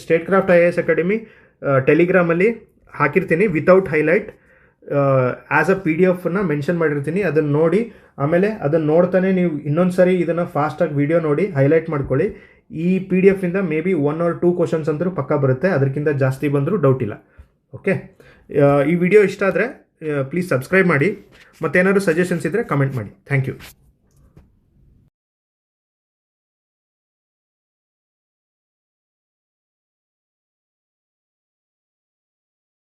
ಸ್ಟೇಟ್ ಕ್ರಾಫ್ಟ್ IAS ಅಕಾಡೆಮಿ ಟೆಲಿಗ್ರಾಮಲ್ಲಿ ಹಾಕಿರ್ತೀನಿ without highlight as a PDF mention ಮಾಡಿರ್ತೀನಿ. ಅದನ್ನು ನೋಡಿ, ಆಮೇಲೆ ಅದನ್ನು ನೋಡ್ತಾನೆ ನೀವು ಇನ್ನೊಂದು ಸರಿ ಇದನ್ನು ಫಾಸ್ಟಾಗಿ ವಿಡಿಯೋ ನೋಡಿ ಹೈಲೈಟ್ ಮಾಡ್ಕೊಳ್ಳಿ. ಈ PDF ಇಂದ ಮೇ ಬಿ 1 or 2 ಕ್ವಶನ್ಸ್ ಅಂತೂ ಪಕ್ಕ ಬರುತ್ತೆ, ಅದಕ್ಕಿಂತ ಜಾಸ್ತಿ ಬಂದರೂ ಡೌಟ್ ಇಲ್ಲ. ಓಕೆ, ಈ ವಿಡಿಯೋ ಇಷ್ಟ ಆದರೆ ಪ್ಲೀಸ್ ಸಬ್ಸ್ಕ್ರೈಬ್ ಮಾಡಿ, ಮತ್ತೇನಾದ್ರು ಸಜೆಷನ್ಸ್ ಇದ್ದರೆ ಕಮೆಂಟ್ ಮಾಡಿ. Thank you.